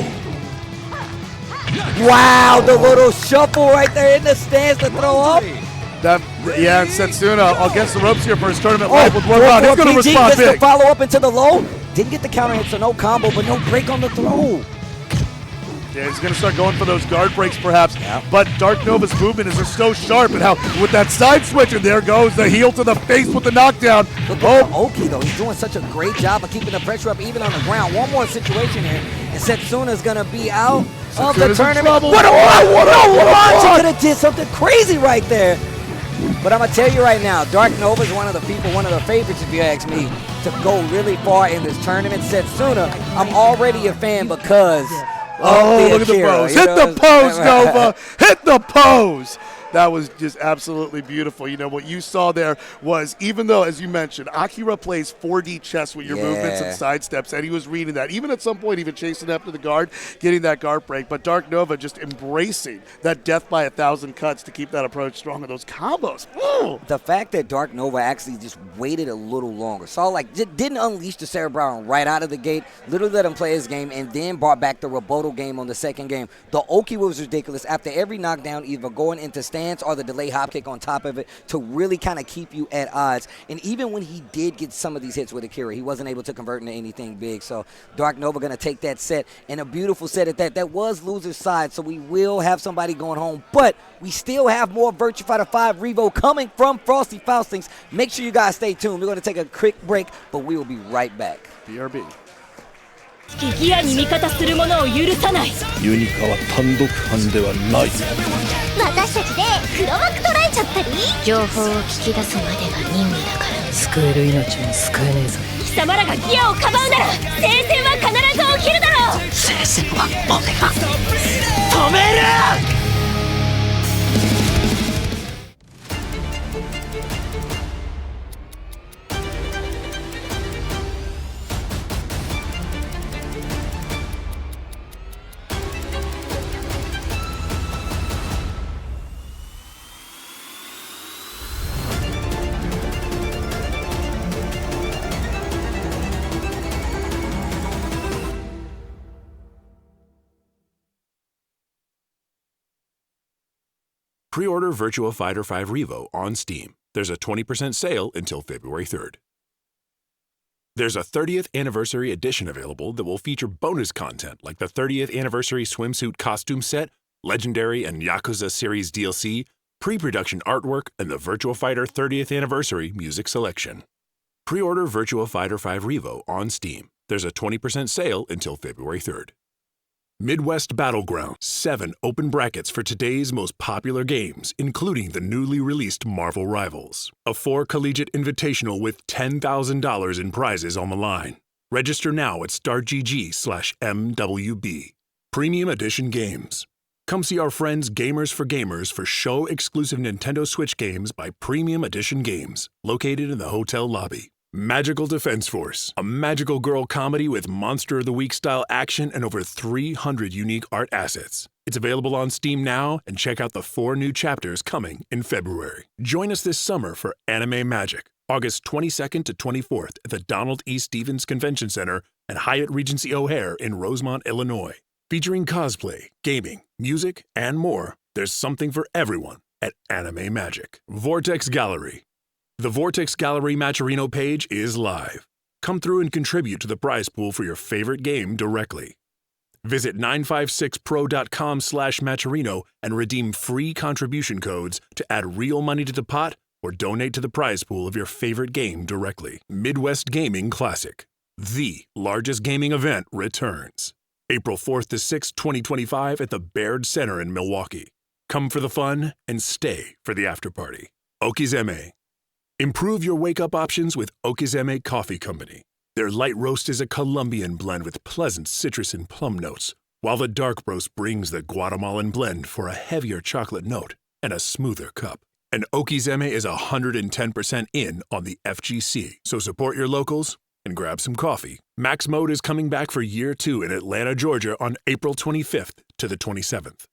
Wow, the little shuffle right there in the stance to throw up. And Setsuna against the ropes here for his tournament life with one 4-4 round. He's going to PG respond gets the big. follow up into the low. Didn't get the counter hit, so no combo, but no break on the throw. Yeah, he's going to start going for those guard breaks perhaps. Yeah. But Dark Nova's movement is just so sharp, and how with that side switch, and there goes the heel to the face with the knockdown. Look at Oki, though. He's doing such a great job of keeping the pressure up even on the ground. One more situation here, and Setsuna's going to be out of the Setsuna's in tournament. trouble. What a launch! He block. could have did something crazy right there. But I'm going to tell you right now, Dark Nova is one of the people, one of the favorites, if you ask me, to go really far in this tournament. Setsuna, I'm already a fan because Oh, look at the Akira, pose. you Hit know? the pose, Nova. Hit the pose. That was just absolutely beautiful. You know, what you saw there was, even though, as you mentioned, Akira plays 4D chess with your movements and sidesteps, and he was reading that. Even at some point, even chasing after the guard, getting that guard break. But Dark Nova just embracing that death by 1,000 cuts to keep that approach strong, and those combos. Ooh. The fact that Dark Nova actually just waited a little longer, saw like didn't unleash the Cerebral right out of the gate, literally let him play his game, and then brought back the rebuttal game on the second game. The Oki was ridiculous. After every knockdown, either going into stance or the delay hop kick on top of it to really kind of keep you at odds. And even when he did get some of these hits with Akira, he wasn't able to convert into anything big. So Dark Nova going to take that set, and a beautiful set at that. That was loser's side, so we will have somebody going home. But we still have more Virtua Fighter 5 Revo coming from Frosty Faustings. Make sure you guys stay tuned. We're going to take a quick break, but we will be right back. BRB. ギアに味方する者を許さない。ユニカは単独犯ではない。私たちで黒幕捉えちゃったり、情報を聞き出すまでが任務だから。救える命も救えねえぞ。貴様らがギアをかばうなら聖戦は必ず起きるだろう。聖戦は俺が止める。Pre-order Virtua Fighter 5 Revo on Steam. There's a 20% sale until February 3rd. There's a 30th Anniversary Edition available that will feature bonus content like the 30th Anniversary Swimsuit Costume Set, Legendary and Yakuza Series DLC, pre-production artwork, and the Virtua Fighter 30th Anniversary Music Selection. Pre-order Virtua Fighter 5 Revo on Steam. There's a 20% sale until February 3rd. Midwest Battleground, 7 open brackets for today's most popular games, including the newly released Marvel Rivals. A 4 collegiate invitational with $10,000 in prizes on the line. Register now at startgg/MWB. Premium Edition Games. Come see our friends Gamers for Gamers for show-exclusive Nintendo Switch games by Premium Edition Games, located in the hotel lobby. Magical Defense Force, a magical girl comedy with Monster of the Week style action and over 300 unique art assets. It's available on Steam now, and check out the 4 new chapters coming in February. Join us this summer for Anime Magic, August 22nd to 24th at the Donald E. Stevens Convention Center at Hyatt Regency O'Hare in Rosemont, Illinois. Featuring cosplay, gaming, music, and more, there's something for everyone at Anime Magic. Vortex Gallery. The Vortex Gallery Matcherino page is live. Come through and contribute to the prize pool for your favorite game directly. Visit 956pro.com/Matcherino and redeem free contribution codes to add real money to the pot or donate to the prize pool of your favorite game directly. Midwest Gaming Classic, the largest gaming event, returns. April 4th to 6th, 2025 at the Baird Center in Milwaukee. Come for the fun and stay for the after party. Okizeme. Improve your wake-up options with Okizeme Coffee Company. Their light roast is a Colombian blend with pleasant citrus and plum notes, while the dark roast brings the Guatemalan blend for a heavier chocolate note and a smoother cup. And Okizeme is 110% in on the FGC, so support your locals and grab some coffee. Max Mode is coming back for Year 2 in Atlanta, Georgia on April 25th to the 27th.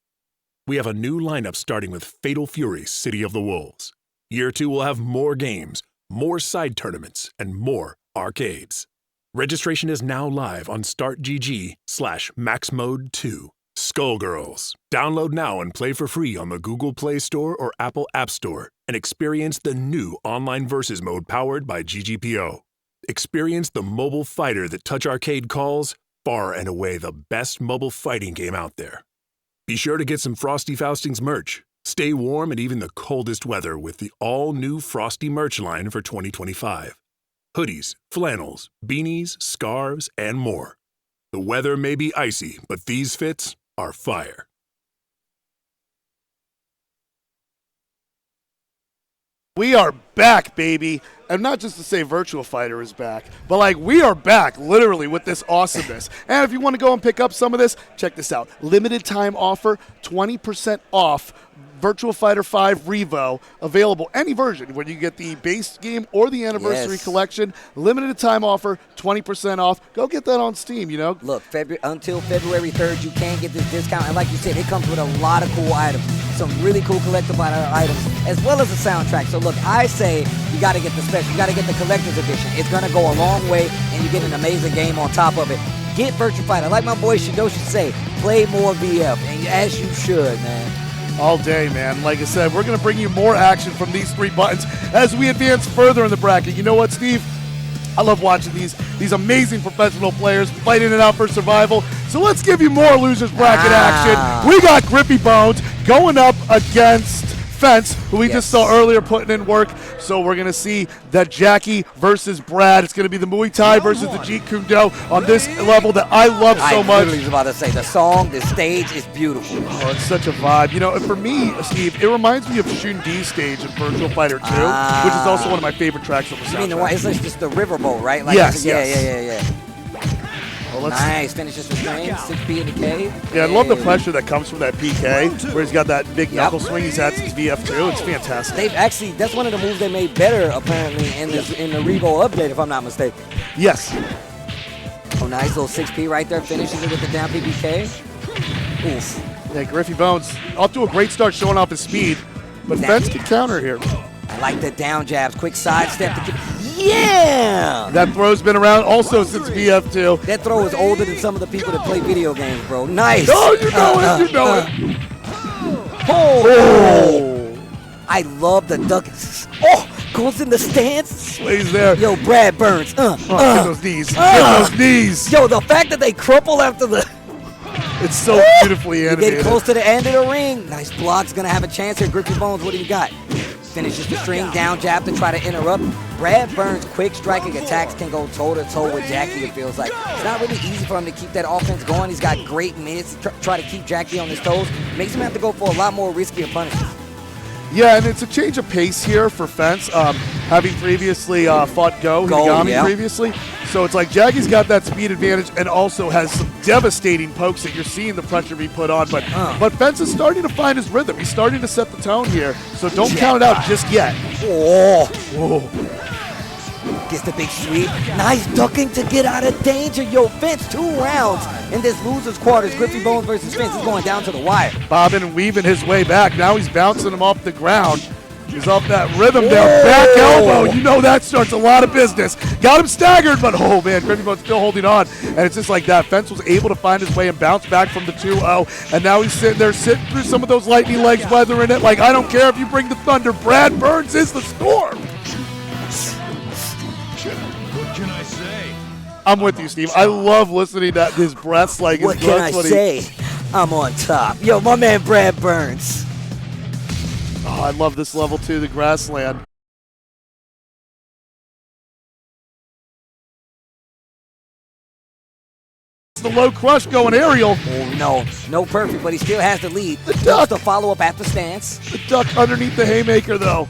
We have a new lineup starting with Fatal Fury City of the Wolves. Year 2 will have more games, more side tournaments, and more arcades. Registration is now live on startgg/maxmode2. Skullgirls. Download now and play for free on the Google Play Store or Apple App Store and experience the new online versus mode powered by GGPO. Experience the mobile fighter that Touch Arcade calls far and away the best mobile fighting game out there. Be sure to get some Frosty Faustings merch. Stay warm in even the coldest weather with the all-new Frosty merch line for 2025. Hoodies, flannels, beanies, scarves, and more. The weather may be icy, but these fits are fire. We are back, baby. And not just to say Virtual Fighter is back, but like we are back literally with this awesomeness. And if you want to go and pick up some of this, check this out. Limited time offer, 20% off Virtual Fighter 5 Revo, available any version, whether you get the base game or the anniversary collection. Limited time offer, 20% off. Go get that on Steam, you know. Look, until February 3rd, you can get this discount. And like you said, it comes with a lot of cool items. Some really cool collectible items, as well as a soundtrack. So look, I say you got to get the special. You got to get the collector's edition. It's going to go a long way, and you get an amazing game on top of it. Get Virtual Fighter. Like my boy Shidoshi say, play more VF, and as you should, man. All day, man. Like I said, we're going to bring you more action from these 3 buttons as we advance further in the bracket. You know what, Steve? I love watching these amazing professional players fighting it out for survival. So let's give you more losers bracket action. We got GriffyBones going up against Fence, who we just saw earlier putting in work. So we're going to see that Jackie versus Brad. It's going to be the Muay Thai versus the Jeet Kune Do on this level that I love so much. I literally was about to say, the song, the stage is beautiful. Oh, it's such a vibe. You know, for me, Steve, it reminds me of Shun D's stage in Virtual Fighter 2, which is also one of my favorite tracks on the soundtrack. You mean the one, it's like just the riverboat, right? Like yes, Yeah. Well, nice, finishes the string, 6P in the cave. Yeah, I love the pressure that comes from that PK, where he's got that big knuckle swing he's had since VF2. It's fantastic. They've actually, that's one of the moves they made better, apparently, in the Revo update, if I'm not mistaken. Yes. Oh, nice little 6P right there, finishes it with the down PPK. Oof. Yeah, GriffyBones off to a great start showing off his speed, but Fence can counter here. I like the down jabs, quick sidestep. Yeah! That throw's been around also since VF2. That throw is older than some of the people that play video games, bro. Nice. Oh, you know it, you know it. Oh! I love the duck. Oh! Goes in the stance. Sways there. Yo, Brad Burns. Get those knees. Get those knees. Yo, the fact that they crumple after the... It's so beautifully animated. You get close to the end of the ring. Nice block's going to have a chance here. GriffyBones, what do you got? Finishes the string, down jab to try to interrupt. Brad Burns' quick striking attacks can go toe-to-toe with Jackie, it feels like. It's not really easy for him to keep that offense going. He's got great mids to try to keep Jackie on his toes. Makes him have to go for a lot more riskier punishments. Yeah, and it's a change of pace here for Fence, having previously fought Higami previously. So it's like Jackie's got that speed advantage and also has some devastating pokes that you're seeing the pressure be put on. But Fence is starting to find his rhythm. He's starting to set the tone here. So don't count it out just yet. Oh. Whoa. Gets the big sweep. Nice ducking to get out of danger. Yo, Fence, 2 rounds in this loser's quarters. GriffyBones versus Fence. He's going down to the wire. Bobbing and weaving his way back. Now he's bouncing him off the ground. He's off that rhythm there. Back elbow. You know that starts a lot of business. Got him staggered, but oh man, GriffyBones still holding on. And it's just like that. Fence was able to find his way and bounce back from the 2-0. And now he's sitting there, sitting through some of those lightning legs, weathering it. Like, I don't care if you bring the thunder. Brad Burns is the storm. What can I say? I'm with you, Steve. I love listening to his breaths. Like, what can I say? I'm on top. Yo, my man Brad Burns. Oh, I love this level too, the grassland. The low crush going aerial. Oh no, no perfect, but he still has the lead. The duck. To follow up at the stance. The duck underneath the haymaker though.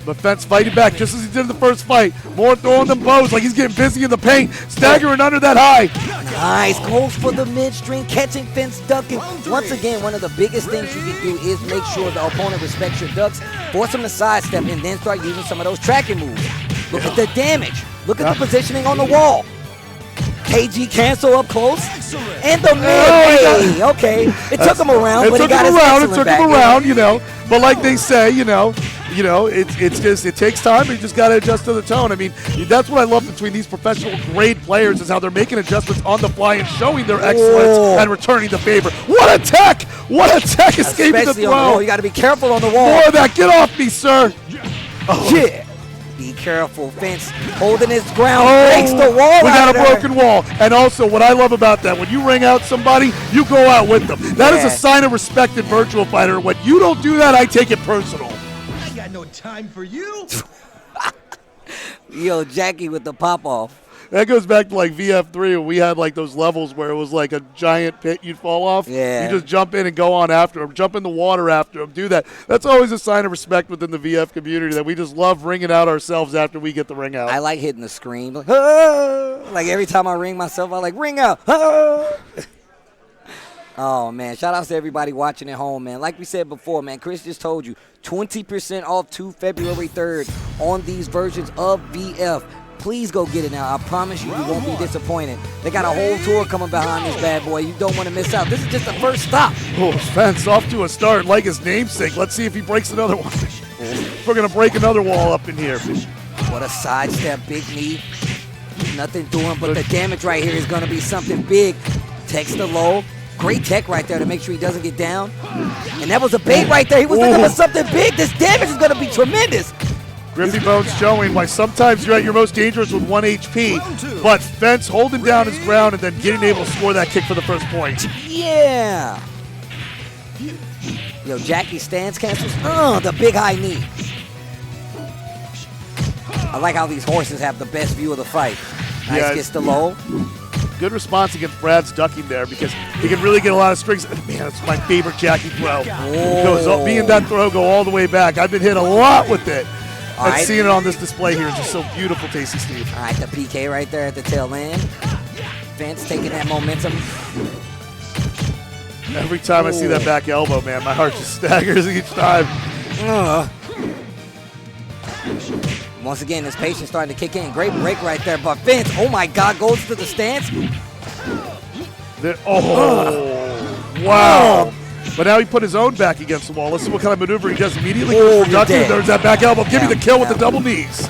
But Fence fighting back just as he did in the first fight. More throwing them bows like he's getting busy in the paint. Staggering under that high. Nice, goes for the midstream, catching Fence ducking. Once again, one of the biggest things you can do is make sure the opponent respects your ducks, force him to sidestep, and then start using some of those tracking moves. Look at the damage. Look at the positioning on the wall. KG cancel up close. And the mid. Okay. It took him around, but he got his excellent back. It took him around, you know. But like they say, you know, it's just, it takes time. You just got to adjust to the tone. I mean, that's what I love between these professional grade players is how they're making adjustments on the fly and showing their excellence and returning the favor. What a tech! What a tech escaping the Especially throw! on the wall. You got to be careful on the wall. More of that. Get off me, sir. Oh. Yeah. Be careful. Fence holding his ground. Breaks the wall. We got a broken wall. And also, what I love about that, when you ring out somebody, you go out with them. That is a sign of respect in Virtual Fighter. When you don't do that, I take it personal. I ain't got no time for you. Yo, Jackie with the pop-off. That goes back to like VF3 when we had like those levels where it was like a giant pit you'd fall off. Yeah. You just jump in and go on after him, jump in the water after him, do that. That's always a sign of respect within the VF community that we just love ringing out ourselves after we get the ring out. I like hitting the scream. Like, ah! Like every time I ring myself, I like ring out. Ah! Oh, man. Shout outs to everybody watching at home, man. Like we said before, man, Chris just told you, 20% off to February 3rd on these versions of VF. Please go get it now. I promise you, you won't be disappointed. They got a whole tour coming behind this bad boy. You don't want to miss out. This is just the first stop. Oh, Spence off to a start like his namesake. Let's see if he breaks another one. We're going to break another wall up in here. What a sidestep, big knee. Nothing doing, but the damage right here is going to be something big. Text the low. Great tech right there to make sure he doesn't get down. And that was a bait right there. He was looking for something big. This damage is going to be tremendous. GriffyBones showing why sometimes you're at your most dangerous with 1 HP, but Fence holding down his ground and then getting able to score that kick for the first point. Yeah. Yo, Jackie stance cancels. The big high knee. I like how these horses have the best view of the fight. Nice gets the low. Good response against Brad's ducking there because he can really get a lot of strings. Man, it's my favorite Jackie throw. Being that throw go all the way back. I've been hit a lot with it. And seeing it on this display here is just so beautiful, Tasty Steve. All right, the PK right there at the tail end. Fence taking that momentum. Every time I see that back elbow, man, my heart just staggers each time. Once again, his patience starting to kick in. Great break right there, but Fence, oh my God, goes to the stance. Wow. But now he put his own back against the wall. Let's see what kind of maneuver he does immediately. There's that back elbow. Give me the kill with the double knees.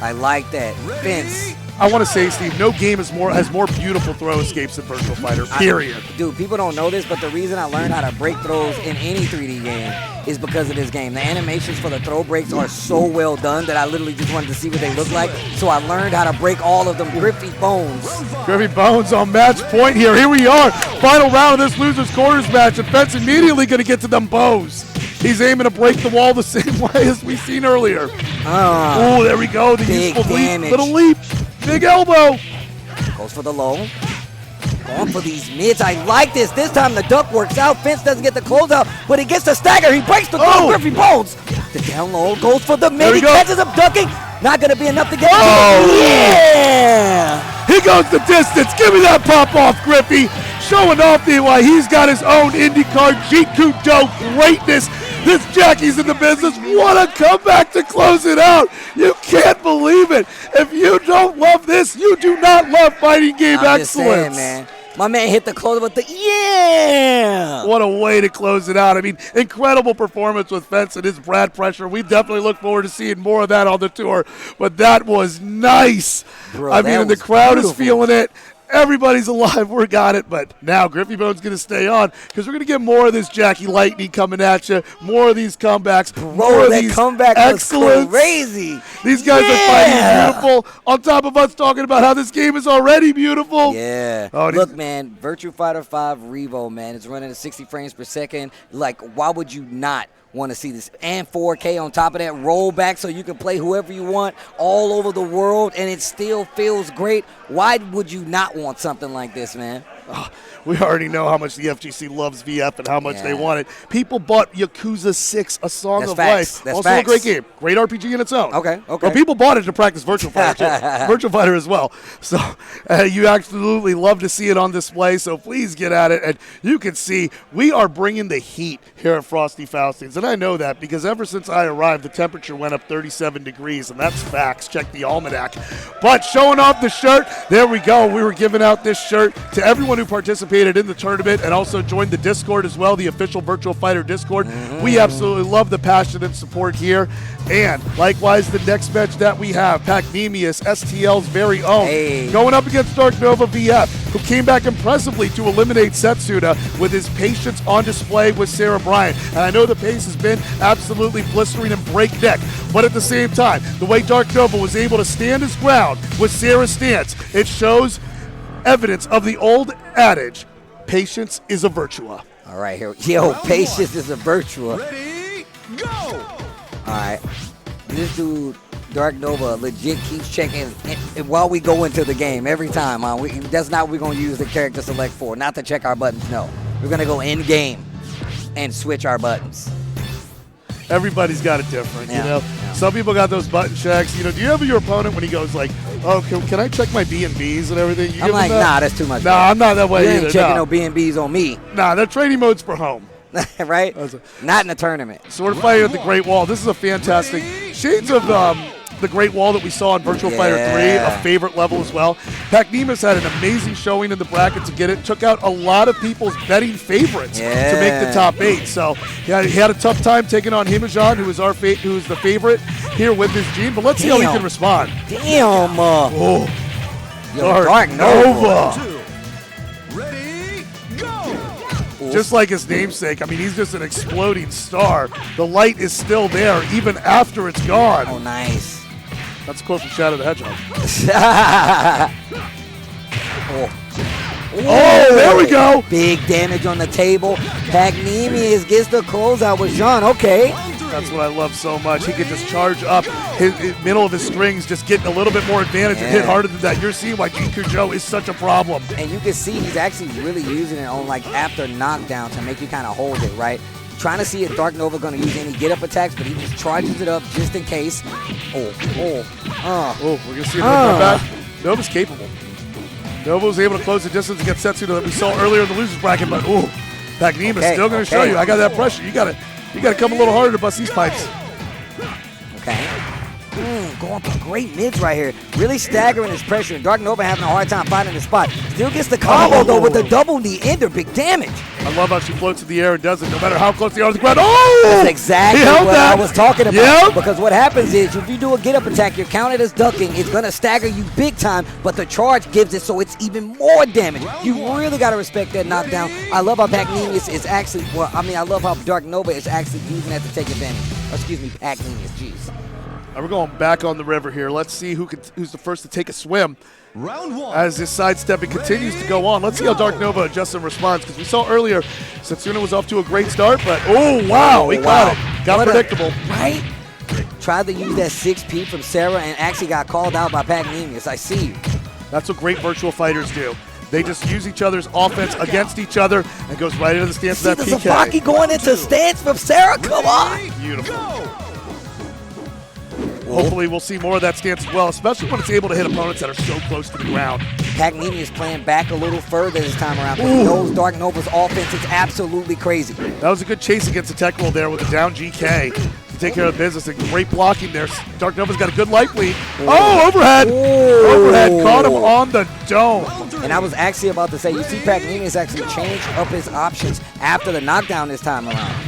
I like that. Fence. I want to say, Steve, no game has more beautiful throw escapes than Virtual Fighter, period. Dude, people don't know this, but the reason I learned how to break throws in any 3D game is because of this game. The animations for the throw breaks are so well done that I literally just wanted to see what they look like. So I learned how to break all of them. GriffyBones. GriffyBones on match point here. Here we are. Final round of this loser's quarters match. And Fence immediately going to get to them bows. He's aiming to break the wall the same way as we seen earlier. There we go. The big useful damage. Little leap. Big elbow. Goes for the low. Going for these mids. I like this. This time the duck works out. Fence doesn't get the closeout, but he gets the stagger. He breaks the throw. GriffyBones. The down low goes for the mid. He catches him ducking. Not going to be enough to get yeah! He goes the distance. Give me that pop off, Griffy. Showing off why he's got his own IndyCar G2 greatness. This Jackie's in the business. What a comeback to close it out. You can't believe it. If you don't love this, you do not love fighting game excellence. Just saying, man. My man hit the closer with the What a way to close it out. I mean, incredible performance with Fence and his Brad pressure. We definitely look forward to seeing more of that on the tour. But that was nice. Bro, I mean, the crowd is feeling it. Everybody's alive. We got it. But now GriffyBones going to stay on because we're going to get more of this Jackie Lightning coming at you. More of these comebacks. More of these comeback excellence. was crazy. These guys are fighting beautiful. On top of us talking about how this game is already beautiful. Yeah. Look, man, Virtua Fighter 5 Revo, man, it's running at 60 frames per second. Like, why would you not want to see this? And 4K on top of that, rollback so you can play whoever you want all over the world, and it still feels great. Why would you not want something like this, man? We already know how much the FGC loves VF and how much they want it. People bought Yakuza 6, A Song of Life. That's also facts. A great game. Great RPG in its own. Okay. Well, people bought it to practice Virtua Fighter too. Virtua Fighter as well. So you absolutely love to see it on display, so please get at it. And you can see we are bringing the heat here at Frosty Faustings. And I know that because ever since I arrived, the temperature went up 37 degrees, and that's facts. Check the almanac. But showing off the shirt, there we go. We were giving out this shirt to everyone who participated in the tournament and also joined the Discord as well, the official Virtua Fighter Discord. We absolutely love the passion and support here. And likewise, the next match that we have, Pacneemius, STL's very own, going up against Dark Nova VF, who came back impressively to eliminate Setsuna with his patience on display with Sarah Bryan. And I know the pace has been absolutely blistering and breakneck, but at the same time, the way Dark Nova was able to stand his ground with Sarah's stance, it shows evidence of the old adage, patience is a virtua. All right, here. Yo, patience is a virtua. Ready, go! All right. This dude Dark Nova legit keeps checking while we go into the game every time. That's not what we're going to use the character select for. Not to check our buttons, no. We're going to go in game and switch our buttons. Everybody's got it different, Yeah, you know. yeah. Some people got those button checks. You know, do you ever your opponent when he goes like, "Oh, can I check my B&Bs and everything?" You I'm give like, him that? nah, that's too much. Nah, work. I'm not that way You either. ain't checking no. no B&Bs on me, Nah, they're training modes for home. right? That's a- Not in the tournament. So we're fighting at the Great Wall. This is a fantastic shades of the Great Wall that we saw in Virtual Fighter 3, Yeah. a favorite level as well. Pacneemius had an amazing showing in the bracket to get it. Took out a lot of people's betting favorites to make the Yeah. top 8. So he had a tough time taking on Himajean, who is the favorite here with his Gene. But let's see how he Damn. can respond. Damn. Oh, Yo, Dark Nova. Ready, go! Just like his namesake, I mean, he's just an exploding star. The light is still there even after it's gone. Oh, nice. That's a quote from Shadow the Hedgehog. Oh, there we go. Big damage on the table. Pacneemius gets the closeout with Jean. Okay. That's what I love so much. He could just charge up his middle of his strings, just getting a little bit more advantage and hit Yeah. harder than that. You're seeing why Ginku Joe is such a problem. And you can see he's actually really using it on like after knockdown to make you kind of hold it, right? Trying to see if Dark Nova going to use any get-up attacks, but he just charges it up just in case. Oh, we're going to see him come back. Nova's capable. Nova was able to close the distance against Setsuna that we saw earlier in the losers bracket, but Pacneemius Okay, still going to show okay. you. I got that pressure. You got to come a little harder to bust these pipes. Okay. Going for great mids right here. Really staggering his pressure. Dark Nova having a hard time finding the spot. Still gets the combo though with the double knee ender. Big damage. I love how she floats in the air and does it no matter how close they are to the ground. Oh! That's exactly He held what that. I was talking about. Yep. Because what happens is if you do a get-up attack, you're counted as ducking. It's going to stagger you big time, but the charge gives it so it's even more damage. You really got to respect that knockdown. I love how Pacneemius is actually, I love how Dark Nova is actually using that to take advantage. Excuse me, Pacneemius, jeez. Now we're going back on the river here. Let's see who's the first to take a swim. Round one. As this sidestepping continues to go on, let's see how Dark Nova adjusts and responds. Because we saw earlier, Setsuna was off to a great start, but oh wow, he got it. Got predictable. Right? Tried to use that 6P from Sarah and actually got called out by Pacneemius. I see you. That's what great virtual fighters do. They just use each other's offense against each other and goes right into the stance See of the that Zavaki PK. going into stance from Sarah? Come on. Beautiful. Hopefully we'll see more of that stance as well, especially when it's able to hit opponents that are so close to the ground. Pacneemius playing back a little further this time around, but he knows Dark Nova's offense is absolutely crazy. That was a good chase against the tech roll there with the down GK to take care of business. And great blocking there. Dark Nova's got a good light lead. Oh, overhead. Overhead. Caught him on the dome. And I was actually about to say, you see Pacneemius actually change up his options after the knockdown this time around.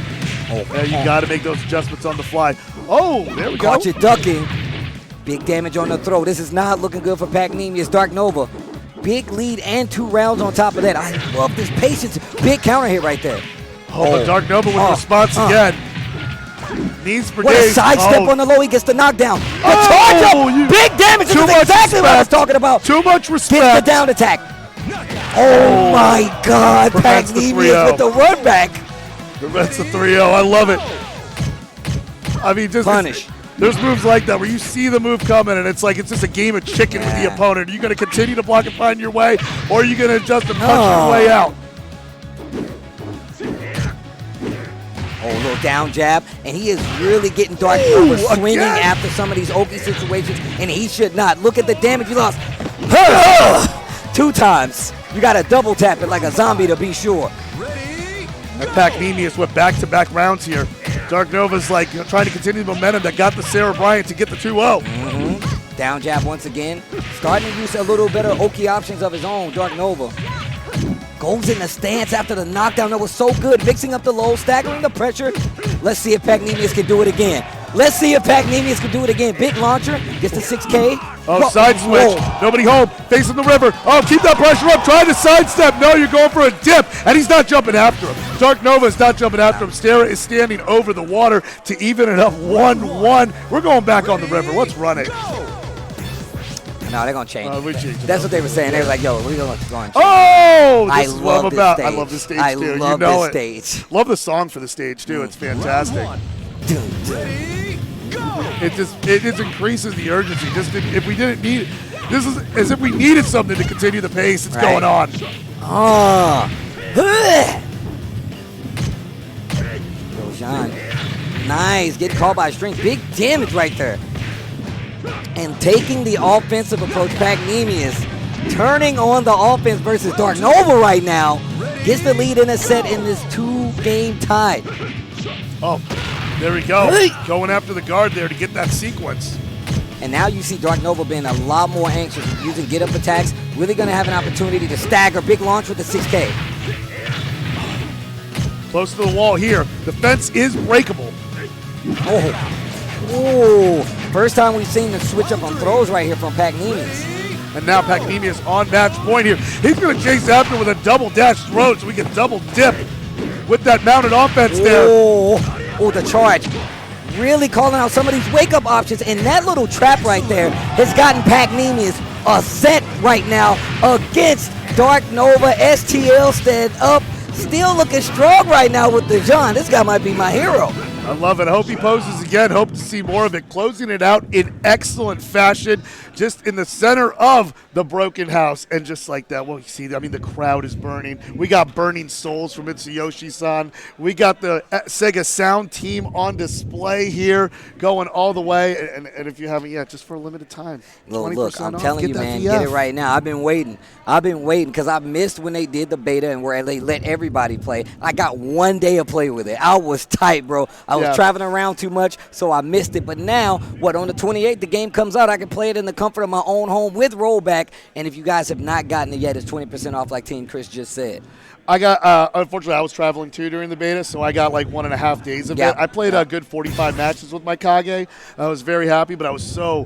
Yeah, you got to make those adjustments on the fly. Oh, there we go. Caught you ducking. Big damage on the throw. This is not looking good for Pacneemius. Dark Nova. Big lead and 2 rounds on top of that. I love this patience. Big counter hit right there. Oh, but Dark Nova with response again. Knees for What a days. sidestep on the low. He gets the knockdown. The Oh, charge you- up. Big damage. This Too is much exactly what I was respect. talking about. Too much Gets the respect. down attack. Oh my God. Prevents the 3-0. Pacneemius with the run back. That's the 3-0. I love it. I mean, just Punish. there's moves like that where you see the move coming and it's like it's just a game of chicken with the Yeah. opponent. Are you going to continue to block and find your way, or are you going to adjust and punch your way out? Oh, a little down jab, and he is really getting Dark Nova swinging again? after some of these Oki situations, and he should not. Look at the damage he lost. 2 times. You got to double tap it like a zombie to be sure. And Pacneemius went back-to-back rounds here. Dark Nova's like trying to continue the momentum that got the Sarah Bryant to get the 2-0. Down jab once again. Starting to use a little better Oki options of his own, Dark Nova. Goes in the stance after the knockdown. That was so good. Mixing up the low, staggering the pressure. Let's see if Pacneemius can do it again. Let's see if Pacneemius can do it again. Big launcher. Gets the 6K. Oh, side switch. Nobody home. Facing the river. Oh, keep that pressure up. Trying to sidestep. No, you're going for a dip. And he's not jumping after him. Dark Nova is not jumping after him. Stara is standing over the water to even it up 1-1. We're going back on the river. Let's run it. No, they're going to change. We changed it. That's what they were saying. They were like, yo, we're going to change. Oh, I this is what I'm love this about. stage. I love this stage, I too. love you know this it. stage. Love the song for the stage, too. It's fantastic. Ready, go! it just increases the urgency. Just if we didn't need it, this is as if we needed something to continue the pace that's going on. Oh. Himajean. Nice. Getting caught by a string. Big damage right there. And taking the offensive approach, Pacneemius turning on the offense versus Dark Nova right now. Gets the lead in a set in this 2-game tie. Oh, there we go. Going after the guard there to get that sequence. And now you see Dark Nova being a lot more anxious, using get-up attacks. Really going to have an opportunity to stagger. Big launch with the 6K. Close to the wall here. The fence is breakable. Oh, first time we've seen the switch up on throws right here from Pacneemius. And now Pacneemius on match point here. He's going to chase after with a double dash throw so we can double dip with that mounted offense there. Oh, the charge. Really calling out some of these wake-up options. And that little trap right there has gotten Pacneemius a set right now against Dark Nova. STL stand up. Still looking strong right now with the John. This guy might be my hero. I love it. I hope he poses again. Hope to see more of it. Closing it out in excellent fashion, just in the center of the broken house. And just like that, well, you see, I mean, the crowd is burning. We got burning souls from Itsuyoshi-san. We got the Sega Sound team on display here, going all the way. And if you haven't yet, just for a limited time. Look, I'm telling you, man, get it right now. I've been waiting because I missed when they did the beta and where they let everybody play. I got 1 day of play with it. I was tight, bro. I was traveling around too much, so I missed it. But now, on the 28th, the game comes out. I can play it in the comfort of my own home with rollback. And if you guys have not gotten it yet, it's 20% off like Team Chris just said. I got, unfortunately, I was traveling too during the beta, so I got like 1.5 days of it. I played a good 45 matches with my Kage. I was very happy, but I was so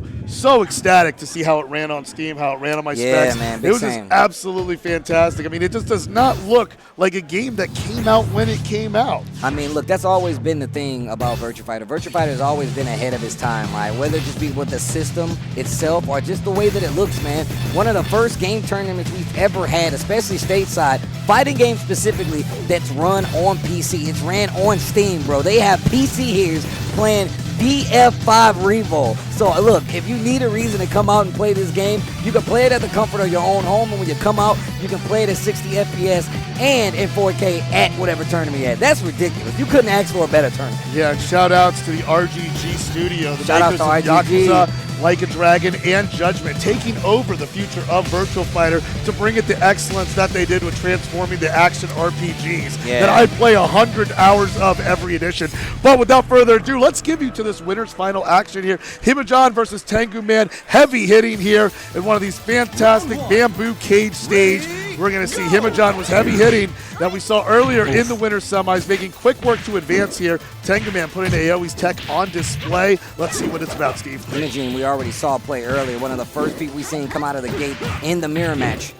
ecstatic to see how it ran on Steam, how it ran on my specs. Man, it was just absolutely fantastic. I mean, it just does not look like a game that came out when it came out. I mean, look, that's always been the thing about Virtua Fighter. Virtua Fighter has always been ahead of its time, right? Whether it just be with the system itself or just the way that it looks, man. One of the first game tournaments we've ever had, especially stateside, fighting games specifically, that's run on PC. It's ran on Steam, bro. They have PC heroes playing VF5 Revo. So look, if you need a reason to come out and play this game, you can play it at the comfort of your own home, and when you come out, you can play it at 60 FPS and in 4K at whatever tournament you're at. That's ridiculous. You couldn't ask for a better tournament. Yeah, and shout outs to the RGG studio, the shout out to RGG. Yakuza, Like a Dragon, and Judgment, taking over the future of Virtua Fighter to bring it the excellence that they did with transforming the action RPGs that I play 100 hours of every edition. But without further ado, let's give you to this winner's final action here. Himajean versus Tenguman, heavy hitting here in one of these fantastic bamboo cage stage. We're going to see Himajean was heavy hitting that we saw earlier in the winner's semis, making quick work to advance here. Tenguman putting AoE's tech on display. Let's see what it's about, Steve. Himajean, we already saw play earlier. One of the first people we seen come out of the gate in the mirror match.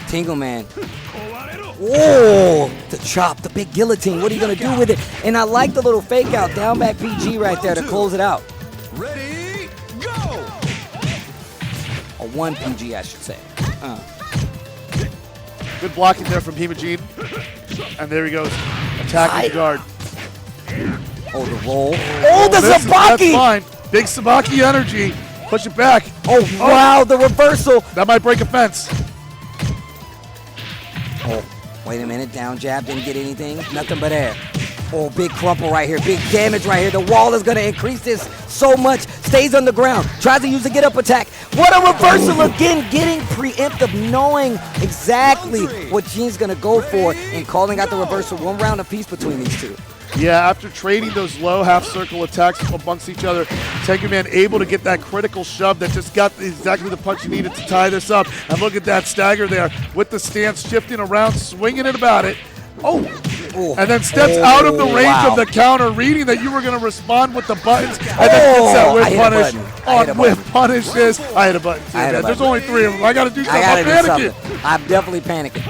Tenguman. Oh, the chop, the big guillotine. What are you going to do with it? And I like the little fake out, down back PG right there to close it out. Ready, go! A 1 PG, I should say. Good blocking there from Himajean. And there he goes, attacking the guard. Oh, the roll. Oh, the Sabaki! That's fine. Big Sabaki energy. Push it back. Oh, wow, the reversal. That might break a fence. Oh, wait a minute. Down jab, didn't get anything. Nothing but air. Oh, big crumple right here. Big damage right here. The wall is going to increase this so much. Stays on the ground. Tries to use a get-up attack. What a reversal again. Getting preemptive, knowing exactly what Gene's going to go for and calling out the reversal. 1 round apiece between these two. Yeah, after trading those low half-circle attacks amongst each other, Tenguman able to get that critical shove that just got exactly the punch he needed to tie this up. And look at that stagger there with the stance shifting around, swinging it about it. Oh, and then steps out of the range of the counter, reading that you were going to respond with the buttons, and then gets that whip punish on whip punishes. I hit a button too, man. There's only 3 of them. I got to do something. I'm panicking. I'm definitely panicking.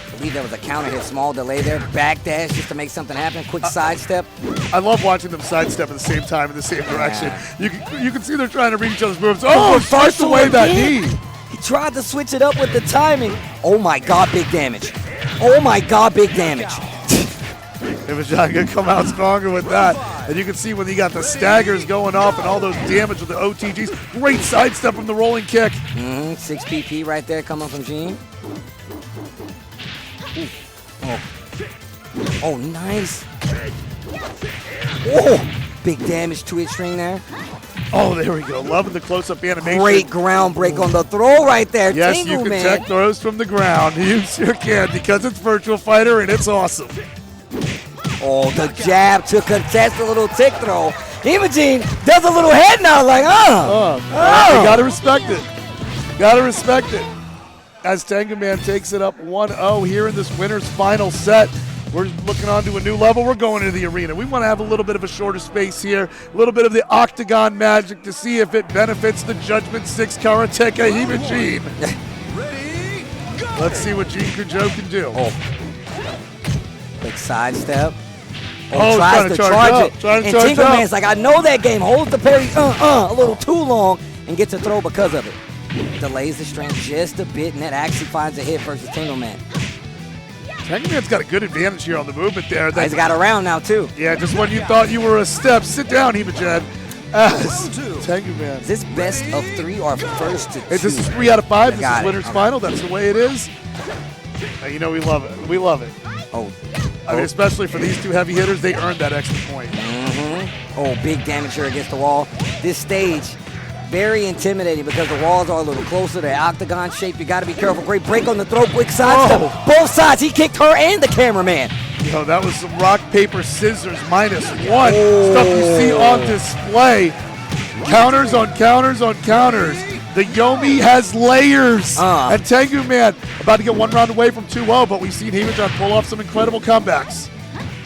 I believe there was a counter hit, small delay there, back dash just to make something happen, quick sidestep. I love watching them sidestep at the same time in the same direction. You can see they're trying to read each other's moves. Oh, starts away that knee. He tried to switch it up with the timing. Oh my God, big damage. Oh my God, big damage. Himajean gonna come out stronger with that. And you can see when he got the staggers going off and all those damage with the OTGs. Great sidestep from the rolling kick. 6 PP right there coming from Gene. Oh, nice. Oh, big damage to hit string there. Oh, there we go. Loving the close-up animation. Great ground break on the throw right there. Yes, you can tech throws from the ground. You sure can because it's Virtual Fighter and it's awesome. Oh, the jab to contest a little tick throw. Himajean does a little head nod like, You gotta respect it. Gotta respect it. As Tenguman takes it up 1-0 here in this winner's final set. We're looking on to a new level. We're going into the arena. We want to have a little bit of a shorter space here, a little bit of the octagon magic to see if it benefits the Judgment 6 Karateka Himajean. Let's see what Gene Kujo can do. Quick sidestep. Tries to charge it. And Tenguman's like, I know that game. Holds the parry a little too long and gets a throw because of it. Delays the strength just a bit, and that actually finds a hit versus Tenguman. Tenguman's got a good advantage here on the movement there. He's got around now, too. Yeah, just when you thought you were a step. Sit down, Himajean. As Tenguman. Is this best of 3 or first to 2? This is 3 out of 5. This is Got it. winner's final. That's the way it is. You know we love it. We love it. I mean, especially for these two heavy hitters, they earned that extra point. Oh, big damage here against the wall. This stage, very intimidating because the walls are a little closer. They're octagon shape. You got to be careful. Great break on the throat. Quick sidestep. Both sides. He kicked her and the cameraman. Yo, that was some rock, paper, scissors -1. Stuff you see on display. Counters on counters on counters. The Yomi has layers. And Tenguman about to get 1 round away from 2-0, but we've seen Himajean pull off some incredible comebacks.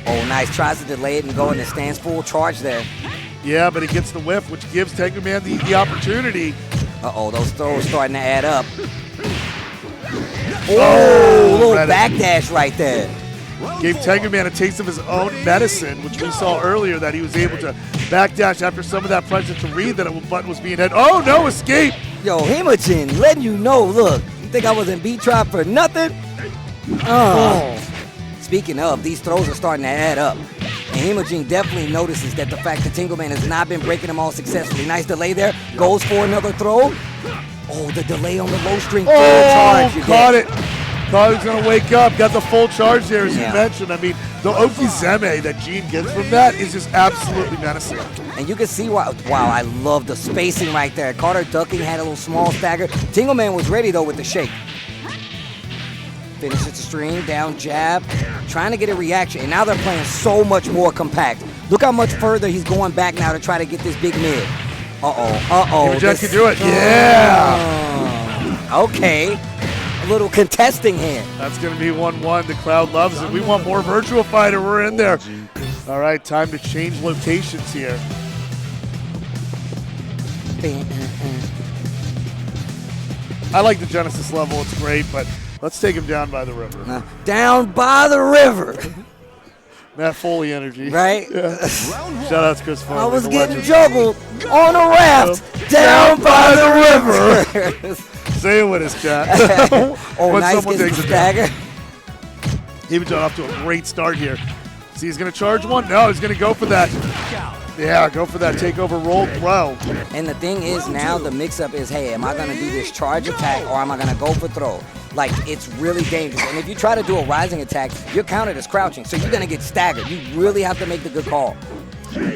Oh, nice. Tries to delay it and go into stance full charge there. Yeah, but he gets the whiff, which gives Tenguman the opportunity. Those throws starting to add up. Oh, little backdash right there. Gave Tenguman a taste of his own medicine, which we saw earlier that he was able to backdash after some of that pressure to read that a button was being hit. Oh, no escape. Yo, Himajean letting you know, look, you think I was in B-Trap for nothing? Speaking of, these throws are starting to add up. And Himajean definitely notices that the fact that Tenguman has not been breaking them all successfully. Nice delay there. Goes for another throw. Oh, the delay on the low string full charge. Caught it. Thought he was going to wake up. Got the full charge there, as you mentioned. I mean, the Okizeme that Gene gets from that is just absolutely menacing. And you can see why. Wow, I love the spacing right there. Carter ducking, had a little small stagger. Tenguman was ready, though, with the shake. Finishes the string, down jab, trying to get a reaction. And now they're playing so much more compact. Look how much further he's going back now to try to get this big mid. Himajean can do it. Yeah. Okay. A little contesting here. That's going to be 1-1. The crowd loves it. We want more Virtual Fighter. We're in there. All right, time to change locations here. I like the Genesis level. It's great, but let's take him down by the river. Down by the river. Matt Foley energy. Right? Yeah. Shout out to Chris Foley. I was getting juggled on a raft down by the river. Say it with us, chat. Nice gets the stagger. Himajean off to a great start here. See, he's going to charge one. No, he's going to go for that. Yeah, go for that takeover roll throw. And the thing is now the mix-up is, hey, am I going to do this charge attack or am I going to go for throw? Like, it's really dangerous. And if you try to do a rising attack, you're counted as crouching, so you're going to get staggered. You really have to make the good call.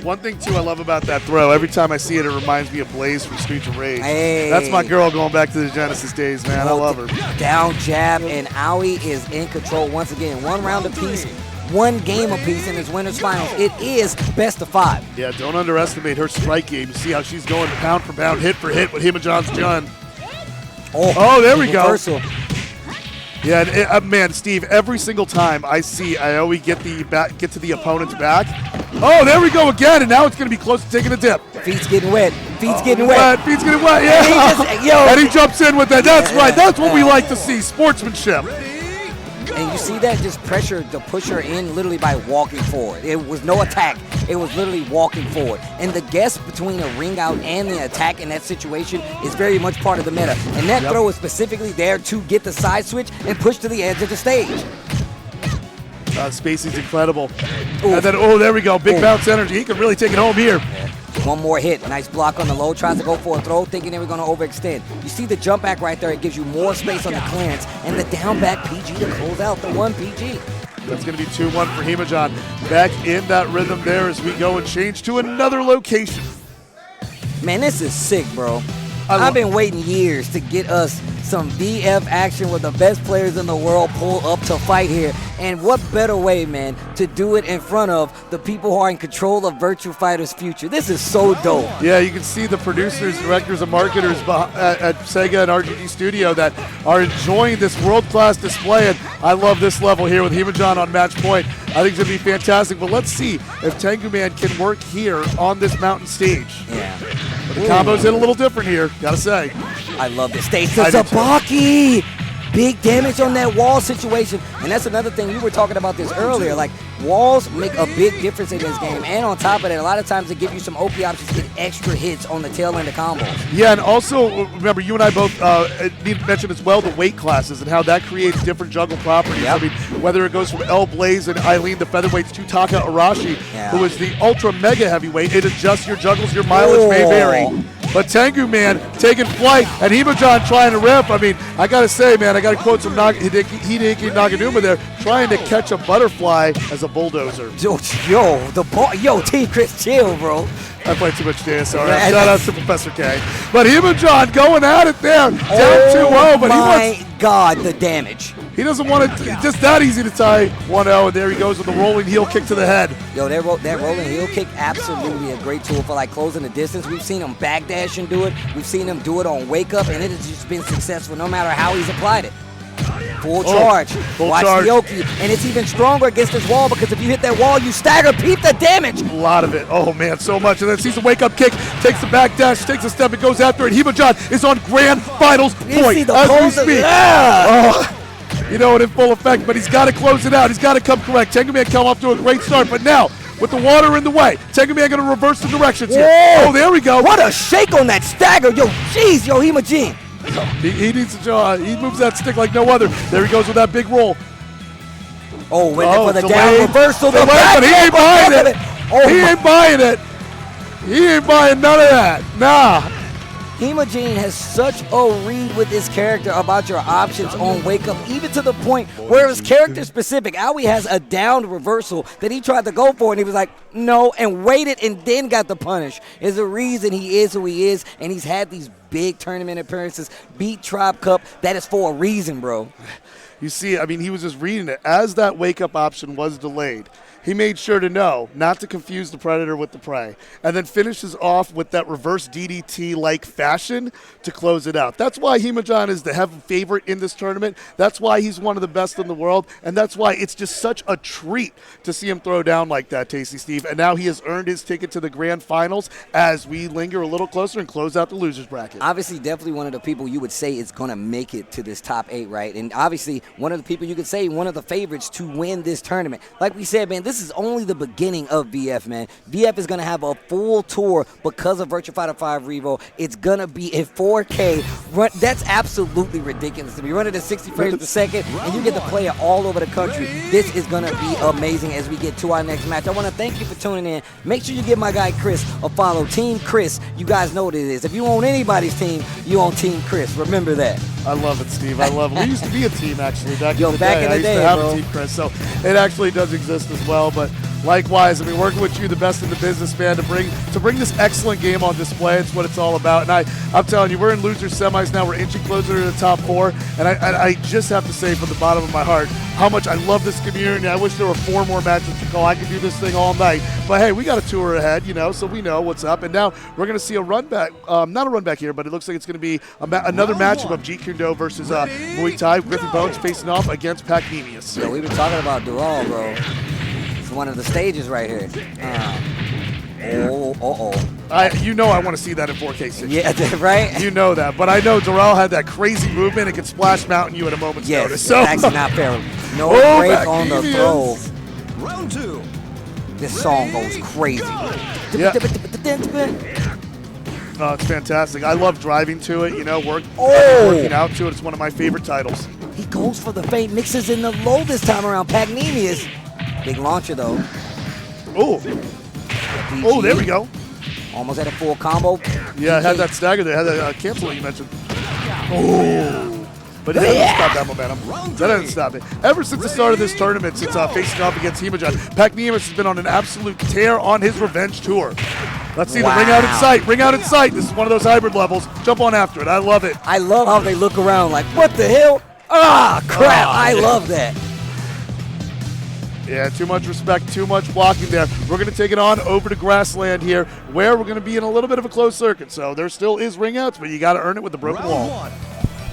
One thing, too, I love about that throw, every time I see it, it reminds me of Blaze from Streets of Rage. Hey. That's my girl going back to the Genesis days, man. I love her. Down jab, and Aoi is in control once again. 1 round apiece, 1 game apiece in his winner's finals. It is best of 5. Yeah, don't underestimate her strike game. You see how she's going pound for pound, hit for hit, what Himajean's done. Oh, there we reversal. go. Yeah, man, Steve, every single time I always get to the opponent's back. Oh, there we go again, and now it's going to be close to taking a dip. Feet's getting wet. Feet's getting wet. Feet's getting wet, yeah. And he jumps in with that. That's right. That's what we like to see, sportsmanship. And you see that just pressure to push her in literally by walking forward. It was no attack. It was literally walking forward. And the guess between a ring out and the attack in that situation is very much part of the meta. And that throw is specifically there to get the side switch and push to the edge of the stage. Spacey's incredible. And then, there we go. Big bounce energy. He can really take it home here. One more hit. Nice block on the low. Tries to go for a throw, thinking they were going to overextend. You see the jump back right there. It gives you more space on the clearance. And the down back PG to close out the 1 PG. That's going to be 2-1 for Himajean. Back in that rhythm there as we go and change to another location. Man, this is sick, bro. I've been waiting years to get us some VF action with the best players in the world pull up to fight here. And what better way, man, to do it in front of the people who are in control of Virtua Fighter's future. This is so dope. Yeah, you can see the producers, directors, and marketers at Sega and RGD Studio that are enjoying this world-class display. And I love this level here with Himajean on match point. I think it's going to be fantastic. But let's see if Tenguman can work here on this mountain stage. Yeah. But the combos hit a little different here, gotta say. I love this stage. Tsubaki! Big damage on that wall situation. And that's another thing. We were talking about this earlier. Like, walls make a big difference in this game. And on top of that, a lot of times they give you some OP options to get extra hits on the tail end of combos. Yeah, and also, remember, you and I both need to mention as well the weight classes and how that creates different juggle properties. Yep. I mean, whether it goes from El Blaze and Eileen, the featherweights, to Taka Arashi, who is the ultra mega heavyweight. It adjusts your juggles, your mileage may vary. But Tenguman taking flight and Himajean trying to rip. I mean, I got to say, man, I got to quote some Hideki Naganuma there, trying to catch a butterfly as a bulldozer. Yo, Team Chris, chill, bro. I play too much DSR. Shout out to Professor K. But Himajean going at it there. Down 2-0, but my God, the damage. He doesn't want it just that easy to tie 1-0, and there he goes with the rolling heel kick to the head. Yo, that rolling heel kick, absolutely a great tool for like closing the distance. We've seen him backdash and do it. We've seen him do it on wake up, and it has just been successful no matter how he's applied it. Full charge. Watch the Yoki. And it's even stronger against this wall because if you hit that wall, you stagger. Peep the damage. A lot of it. Oh, man, so much. And then sees the wake-up kick, takes the back dash, takes a step, and goes after it. Himajean is on grand finals point as we speak. You know it in full effect, but he's got to close it out. He's got to come correct. Tenguman come off to a great start, but now, with the water in the way, Tenguman going to reverse the directions here. Oh, there we go. What a shake on that stagger. Yo, jeez, yo, Himajean. He needs to he moves that stick like no other. There he goes with that big roll. Oh, went for the down reversal. But he ain't buying it. He ain't buying it. He ain't buying none of that. Nah. Himajean has such a read with this character about your options on wake up, even to the point where it's character specific. Aoi has a downed reversal that he tried to go for, and he was like, no, and waited and then got the punish. Is the reason he is who he is, and he's had these big tournament appearances, beat Tribe Cup. That is for a reason, bro. You see, I mean, he was just reading it. As that wake-up option was delayed, he made sure to know not to confuse the predator with the prey, and then finishes off with that reverse DDT-like fashion to close it out. That's why Himajean is the heavy favorite in this tournament. That's why he's one of the best in the world, and that's why it's just such a treat to see him throw down like that, Tasty Steve. And now he has earned his ticket to the grand finals as we linger a little closer and close out the losers bracket. Obviously, definitely one of the people you would say is going to make it to this top 8, right? And obviously, one of the people you could say one of the favorites to win this tournament. Like we said, man, this is only the beginning of VF, man. VF is going to have a full tour because of Virtua Fighter 5 Revo. It's going to be in 4K. That's absolutely ridiculous to be running at 60 frames per second, and you get to play it all over the country. This is going to be amazing as we get to our next match. I want to thank you for tuning in. Make sure you give my guy Chris a follow. Team Chris, you guys know what it is. If you own anybody's team, you own Team Chris. Remember that. I love it, Steve. I love it. We used to be a team, actually, back in the day. I used to have a Team Chris, so it actually does exist as well. But likewise, I mean, working with you, the best in the business, man, to bring this excellent game on display. It's what it's all about. And I'm telling you, we're in loser semis now. We're inching closer to the top 4. And I just have to say from the bottom of my heart how much I love this community. I wish there were 4 more matches to call. I could do this thing all night. But hey, we got a tour ahead, you know, so we know what's up. And now we're going to see a run back. Not a run back here, but it looks like it's going to be another matchup of Jeet Kune Do versus Muay Thai. GriffyBones facing off against Pacneemius. Yo, we've been talking about Dural, bro. It's one of the stages right here. You know I want to see that in 4K 60. Yeah, right? You know that. But I know Doral had that crazy movement. It could splash mountain you at a moment's notice. So that's actually not fair. No break on the throw. Round 2. This song goes crazy. Yeah. Oh, it's fantastic. I love driving to it, you know, working out to it. It's one of my favorite titles. He goes for the feint, mixes in the low this time around. Pacneemius. Big launcher, though. Oh. Oh, there we go. Almost had a full combo. Yeah, had that stagger there. Had that cancel that you mentioned. Oh. But it didn't stop that momentum. That didn't stop it. Ever since the start of this tournament, since facing off against Himajean, Pacneemius has been on an absolute tear on his revenge tour. Let's see the ring out in sight. Ring out in sight. This is one of those hybrid levels. Jump on after it. I love it. I love how they look around like, what the hell? Ah, crap. I love that. Yeah, too much respect, too much blocking there. We're going to take it on over to Grassland here, where we're going to be in a little bit of a closed circuit. So there still is ring outs, but you got to earn it with the broken wall. All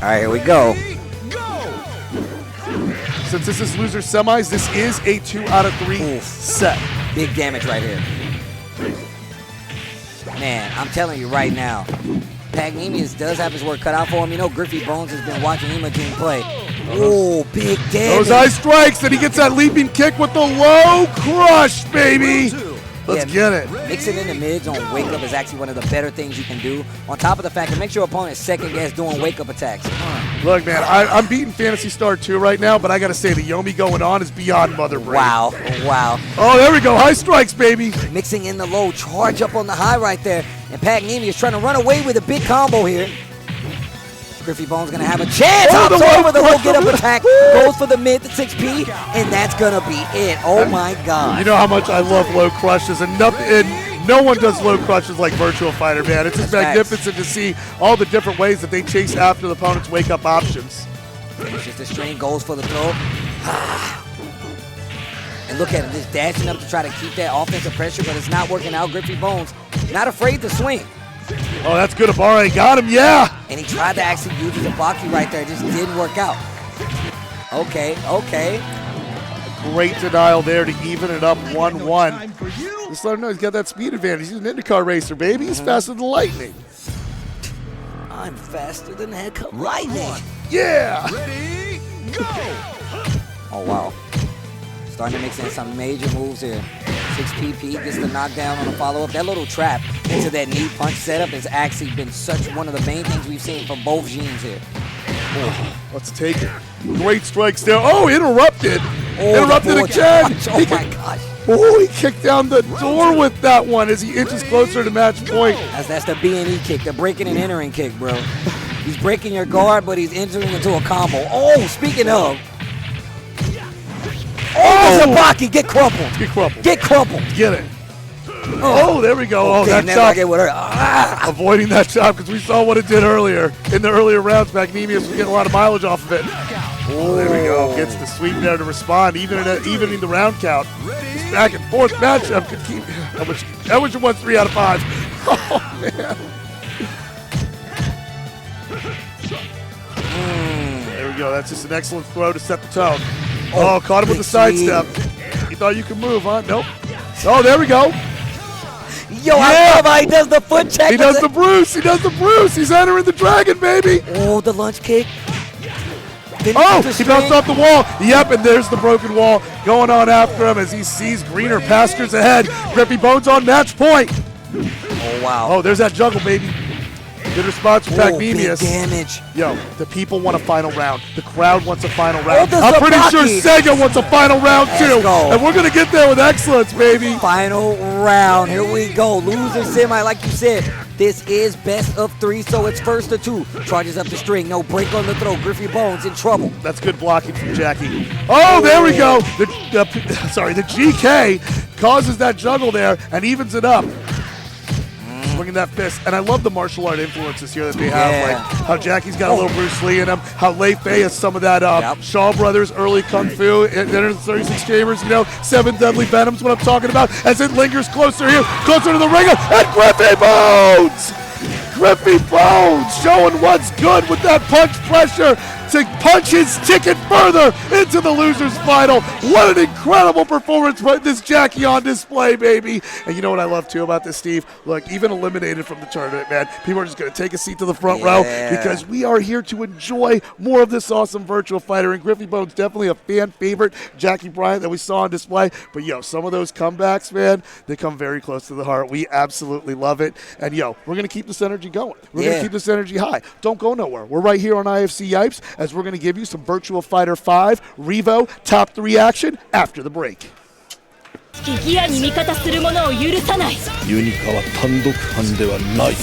right, here we go. Since this is loser semis, this is a 2 out of 3 set. Big damage right here. Man, I'm telling you right now, Pacneemius does have his work cut out for him. You know, GriffyBones has been watching Himajean play. Oh, big damage. Those eye strikes, and he gets that leaping kick with the low crush, baby. Let's get it. Mixing in the mids on wake up is actually one of the better things you can do. On top of the fact it makes your opponent second guess doing wake up attacks. Look, man, I'm beating Phantasy Star 2 right now, but I got to say the Yomi going on is beyond mother brain. Wow, wow. Oh, there we go. High strikes, baby. Mixing in the low, charge up on the high right there. And Pacneemius trying to run away with a big combo here. GriffyBones gonna have a chance. Hops over the low get up attack. Goes for the mid to 6P, and that's gonna be it. Oh my God. You know how much I love low crushes, and no one does low crushes like Virtual Fighter, man. It's just magnificent to see all the different ways that they chase after the opponent's wake up options. Finishes the string, goes for the throw. And look at him, just dashing up to try to keep that offensive pressure, but it's not working out. GriffyBones not afraid to swing. Oh, that's good. Abare got him, yeah. And he tried to actually use his Abaki right there. It just didn't work out. Okay. Great denial there to even it up 1-1. Just let him know he's got that speed advantage. He's an IndyCar racer, baby. He's faster than lightning. I'm faster than heck lightning. Yeah. Ready, go! Oh, wow. Starting to mix in some major moves here. 6PP gets the knockdown on the follow-up. That little trap into that knee punch setup has actually been such one of the main things we've seen from both Jeans here. Oh, let's take it. Great strikes there. Oh, interrupted. Oh, interrupted again. Oh, my gosh. Oh, he kicked down the door with that one as he inches closer to match point. That's the B&E kick, the breaking and entering kick, bro. He's breaking your guard, but he's entering into a combo. Oh, speaking of. Oh, Zabaki, get crumpled. Get crumpled. Get crumpled. Get it. Oh, there we go. Oh, that chop. Avoiding that chop because we saw what it did earlier. In the earlier rounds, Pacneemius was getting a lot of mileage off of it. Oh, there we go. Gets the sweep there to respond, even in the round count. This back and forth matchup could keep. How much won 3 out of 5? Oh, man. There we go. That's just an excellent throw to set the tone. Oh, caught him with the sidestep. You thought you could move, huh? Nope. Oh, there we go. Yo, I love how he does the foot check. He does the Bruce. He does the Bruce. He's entering the dragon, baby. Oh, the lunge kick. Oh, he bounced off the wall. Yep, and there's the broken wall going on after him as he sees greener pastures ahead. GriffyBones on match point. Oh, wow. Oh, there's that juggle, baby. Good response from Pacneemius. Big damage. Yo, the people want a final round. The crowd wants a final round. Oh, I'm pretty sure Sega wants a final round too. And we're going to get there with excellence, baby. Final round. Here we go. Loser semi, like you said. This is best of 3, so it's first to 2. Charges up the string. No break on the throw. GriffyBones in trouble. That's good blocking from Jackie. Oh, there we go. The GK causes that juggle there and evens it up. Swinging that fist, and I love the martial art influences here that they have, like how Jackie's got a little Bruce Lee in him, how Lei Fei has some of that Shaw Brothers early Kung Fu, and then 36 Chambers, 7 Deadly Venoms, what I'm talking about, as it lingers closer here, closer to the ring, and GriffyBones showing what's good with that punch pressure to punch his ticket further into the loser's final. What an incredible performance by this Jackie on display, baby. And you know what I love, too, about this, Steve? Look, even eliminated from the tournament, man, people are just going to take a seat to the front row because we are here to enjoy more of this awesome virtual fighter. And GriffyBones, definitely a fan favorite, Jackie Bryant, that we saw on display. But, some of those comebacks, man, they come very close to the heart. We absolutely love it. And, we're going to keep this energy going. We're going to keep this energy high. Don't go nowhere. We're right here on IFCYipeS as we're going to give you some Virtual Fighter 5 Revo top 3 action after the break. フィギュアに味方する者を許さない。ユニカは単独犯ではない。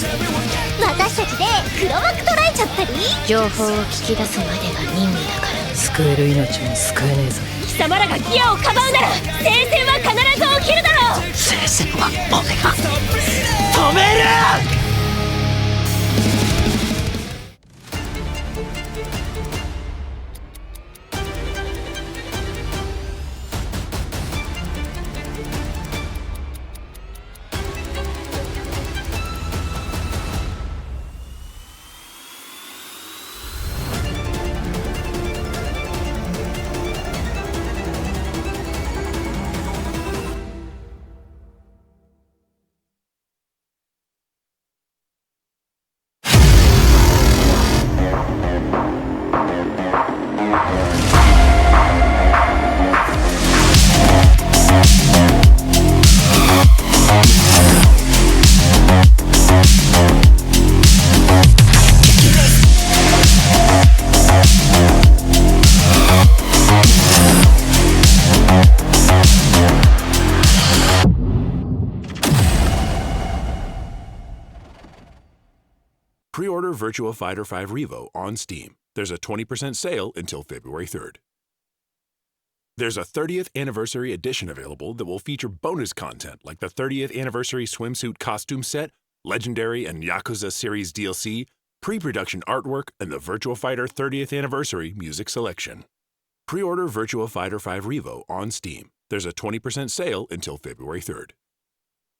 私たちで黒幕捉えちゃったり、情報を聞き出すまでが任務だから。救える命も救えねえぞ。貴様らがギアをかばうなら聖戦は必ず起きるだろう。聖戦は俺が止める。Pre-order Virtua Fighter 5 Revo on Steam. There's a 20% sale until February 3rd. There's a 30th anniversary edition available that will feature bonus content like the 30th anniversary swimsuit costume set, Legendary and Yakuza series DLC, pre-production artwork, and the Virtua Fighter 30th anniversary music selection. Pre-order Virtua Fighter 5 Revo on Steam. There's a 20% sale until February 3rd.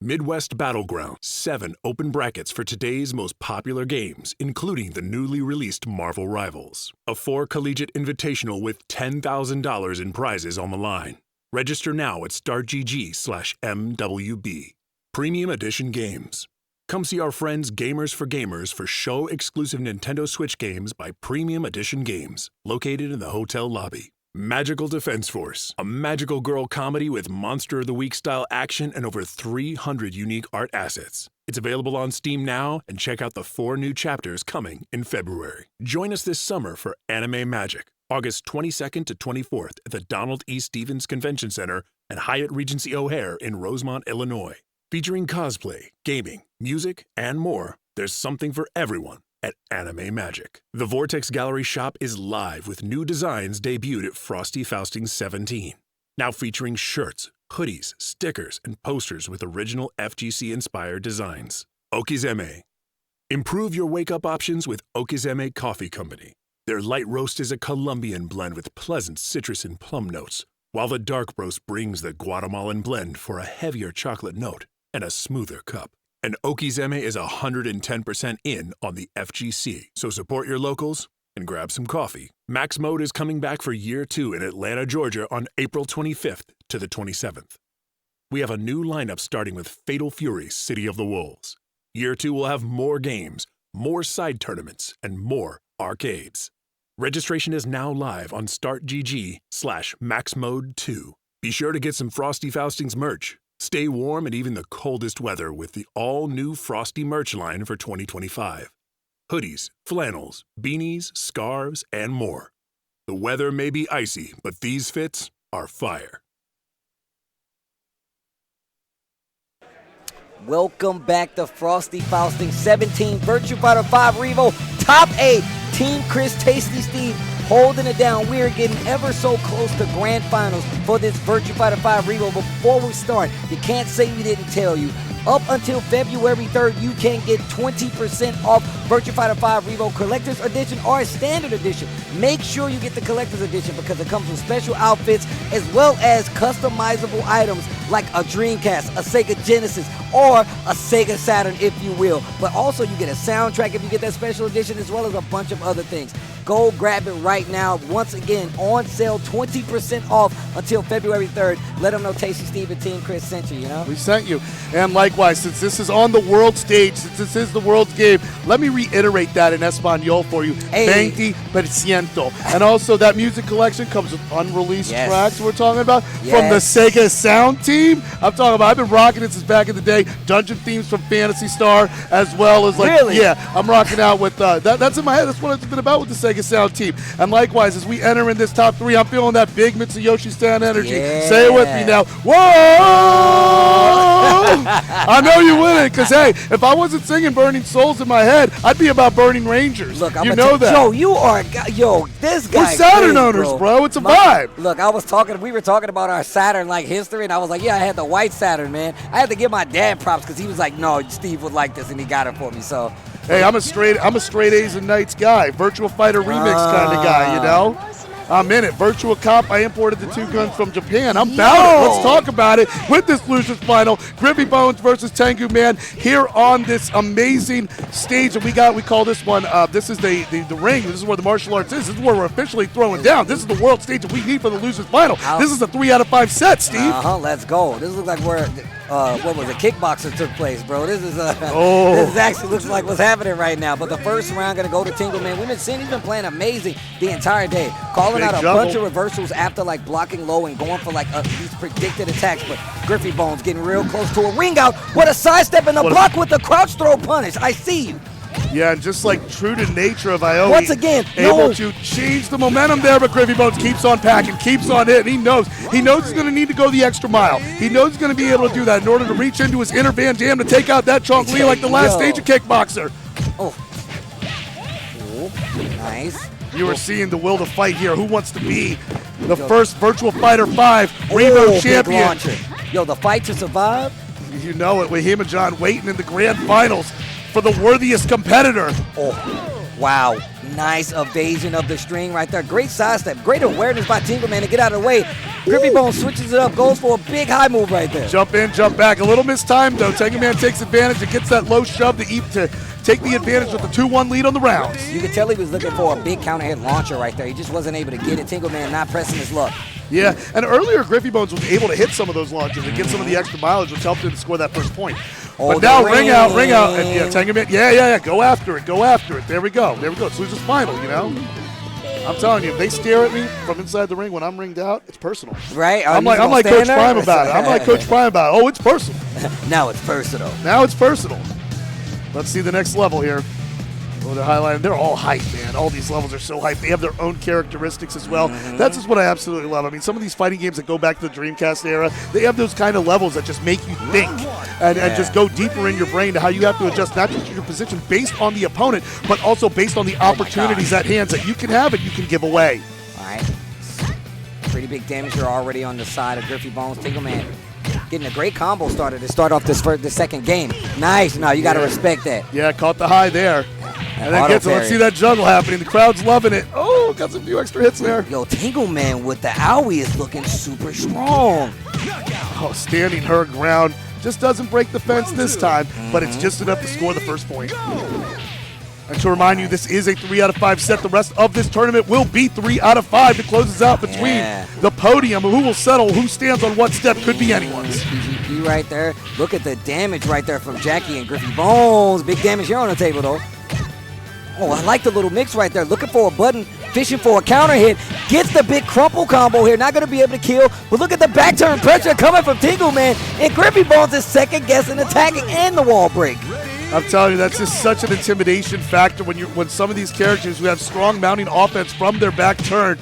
Midwest Battleground, 7 open brackets for today's most popular games, including the newly released Marvel Rivals. A 4 collegiate invitational with $10,000 in prizes on the line. Register now at startgg/MWB. Premium Edition Games. Come see our friends Gamers for Gamers for show-exclusive Nintendo Switch games by Premium Edition Games, located in the hotel lobby. Magical Defense Force, a magical girl comedy with Monster of the Week style action and over 300 unique art assets. It's available on Steam now, and check out the 4 new chapters coming in February. Join us this summer for Anime Magic, August 22nd to 24th at the Donald E. Stevens Convention Center and Hyatt Regency O'Hare in Rosemont, Illinois. Featuring cosplay, gaming, music, and more, there's something for everyone at Anime Magic. The Vortex Gallery shop is live with new designs debuted at Frosty Faustings 17. Now featuring shirts, hoodies, stickers, and posters with original FGC-inspired designs. Okizeme. Improve your wake-up options with Okizeme Coffee Company. Their light roast is a Colombian blend with pleasant citrus and plum notes, while the dark roast brings the Guatemalan blend for a heavier chocolate note and a smoother cup. And Okizeme is 110% in on the FGC, so support your locals and grab some coffee. Max Mode is coming back for Year 2 in Atlanta, Georgia on April 25th to the 27th. We have a new lineup starting with Fatal Fury City of the Wolves. Year 2 will have more games, more side tournaments, and more arcades. Registration is now live on startgg/maxmode2. Be sure to get some Frosty Faustings merch. Stay warm in even the coldest weather with the all-new Frosty merch line for 2025. Hoodies, flannels, beanies, scarves, and more. The weather may be icy, but these fits are fire. Welcome back to Frosty Faustings 17 Virtua Fighter 5 Revo Top 8. Team Chris Tasty Steve holding it down. We are getting ever so close to grand finals for this Virtua Fighter 5 Revo. Before we start, you can't say we didn't tell you. Up until February 3rd, you can get 20% off Virtua Fighter 5 Revo Collector's Edition or Standard Edition. Make sure you get the Collector's Edition because it comes with special outfits as well as customizable items like a Dreamcast, a Sega Genesis, or a Sega Saturn, if you will. But also you get a soundtrack if you get that special edition, as well as a bunch of other things. Go grab it right now. Once again, on sale, 20% off until February 3rd. Let them know Tasty Steve and Team Chris sent you, you know? We sent you. And likewise, since this is on the world stage, since this is the world's game, let me reiterate that in Espanol for you. Hey. 20%. And also, that music collection comes with unreleased Yes. tracks we're talking about Yes. from the Sega Sound team. I'm talking about, I've been rocking it since back in the day. Dungeon themes from Phantasy Star, as well as like, Really? yeah, I'm rocking out with, that's in my head. That's what it's been about with the Sega Sega Sound team. And likewise, as we enter in this top 3, I'm feeling that big Mitsuyoshi Stan energy. Yeah. Say it with me now. Whoa! I know you wouldn't, because, hey, if I wasn't singing Burning Souls in my head, I'd be about Burning Rangers. Look, you know that. Yo, you are, this guy. We're Saturn owners, bro. It's a vibe. Look, we were talking about our Saturn like history, and I was like, yeah, I had the white Saturn, man. I had to give my dad props because he was like, no, Steve would like this, and he got it for me. So, hey, I'm a straight A's and Knights guy, Virtual Fighter remix kind of guy, you know. I'm in it. Virtual Cop, I imported the 2 guns from Japan. I'm about it. Let's talk about it with this Losers Final. GriffyBones versus Tenguman here on this amazing stage that we call this one, this is the ring. This is where the martial arts is. This is where we're officially throwing down. This is the world stage that we need for the Losers Final. This is a 3 out of 5 set, Steve. Let's go. This looks like where, what was it, Kickboxer took place, bro. This actually looks like what's happening right now. But the first round going to go to Tenguman. We've been seeing he's been playing amazing the entire day. Calling out a bunch of reversals after like blocking low and going for like these predicted attacks, but GriffyBones getting real close to a ring out. What a sidestep in the block with the crouch throw punish. I see you. Yeah, and just like true to nature of Ioe, once again, able to change the momentum there, but GriffyBones keeps on packing, keeps on hitting. He knows he's going to need to go the extra mile. He knows he's going to be able to do that in order to reach into his inner Van Dam to take out that Chong Li like the last stage of Kickboxer. Oh, nice. You are seeing the will to fight here. Who wants to be the first Virtual Fighter 5 Rainbow champion? Yo, the fight to survive? You know it, with Himajean waiting in the grand finals for the worthiest competitor. Oh, wow. Nice evasion of the string right there. Great sidestep. Great awareness by Tenguman to get out of the way. GriffyBones switches it up, goes for a big high move right there. Jump in, jump back. A little mistimed, though. Tenguman takes advantage and gets that low shove to take the advantage with the 2-1 lead on the rounds. You could tell he was looking for a big counter hit launcher right there. He just wasn't able to get it. Tenguman not pressing his luck. Yeah, and earlier GriffyBones was able to hit some of those launches and get some of the extra mileage, which helped him to score that first point. But now ring out, and yeah, Tenguman, yeah, go after it. There we go. It's Losers Final, you know? I'm telling you, if they stare at me from inside the ring when I'm ringed out, it's personal. Right? I'm like Coach Prime about it. Oh, it's personal. Now it's personal. Let's see the next level here. Oh, they're highlighting. They're all hype, man. All these levels are so hype. They have their own characteristics as well. That's just what I absolutely love. I mean, some of these fighting games that go back to the Dreamcast era, they have those kind of levels that just make you think and just go deeper in your brain to how you have to adjust not just your position based on the opponent, but also based on the opportunities at hand that you can have and you can give away. All right. Pretty big damage here already on the side of GriffyBones. Tenguman getting a great combo started to start off the second game. Nice. Now you got to respect that. Yeah, caught the high there. And then let's see that juggle happening. The crowd's loving it. Oh, got some few extra hits there. Yo, Tenguman with the owie is looking super strong. Oh, standing her ground. Just doesn't break the fence this time, but it's just enough to score the first point. And to remind you, this is a 3 out of 5 set. The rest of this tournament will be 3 out of 5 to close us out between the podium. Who will settle, who stands on what step could be anyone's. PGP right there. Look at the damage right there from Jackie and GriffyBones. Big damage here on the table, though. Oh, I like the little mix right there. Looking for a button, fishing for a counter hit. Gets the big crumple combo here. Not going to be able to kill. But look at the back turn pressure coming from Tenguman. And GriffyBones is second guessing, attacking, and the wall break. I'm telling you, that's just such an intimidation factor when some of these characters who have strong mounting offense from their back turn,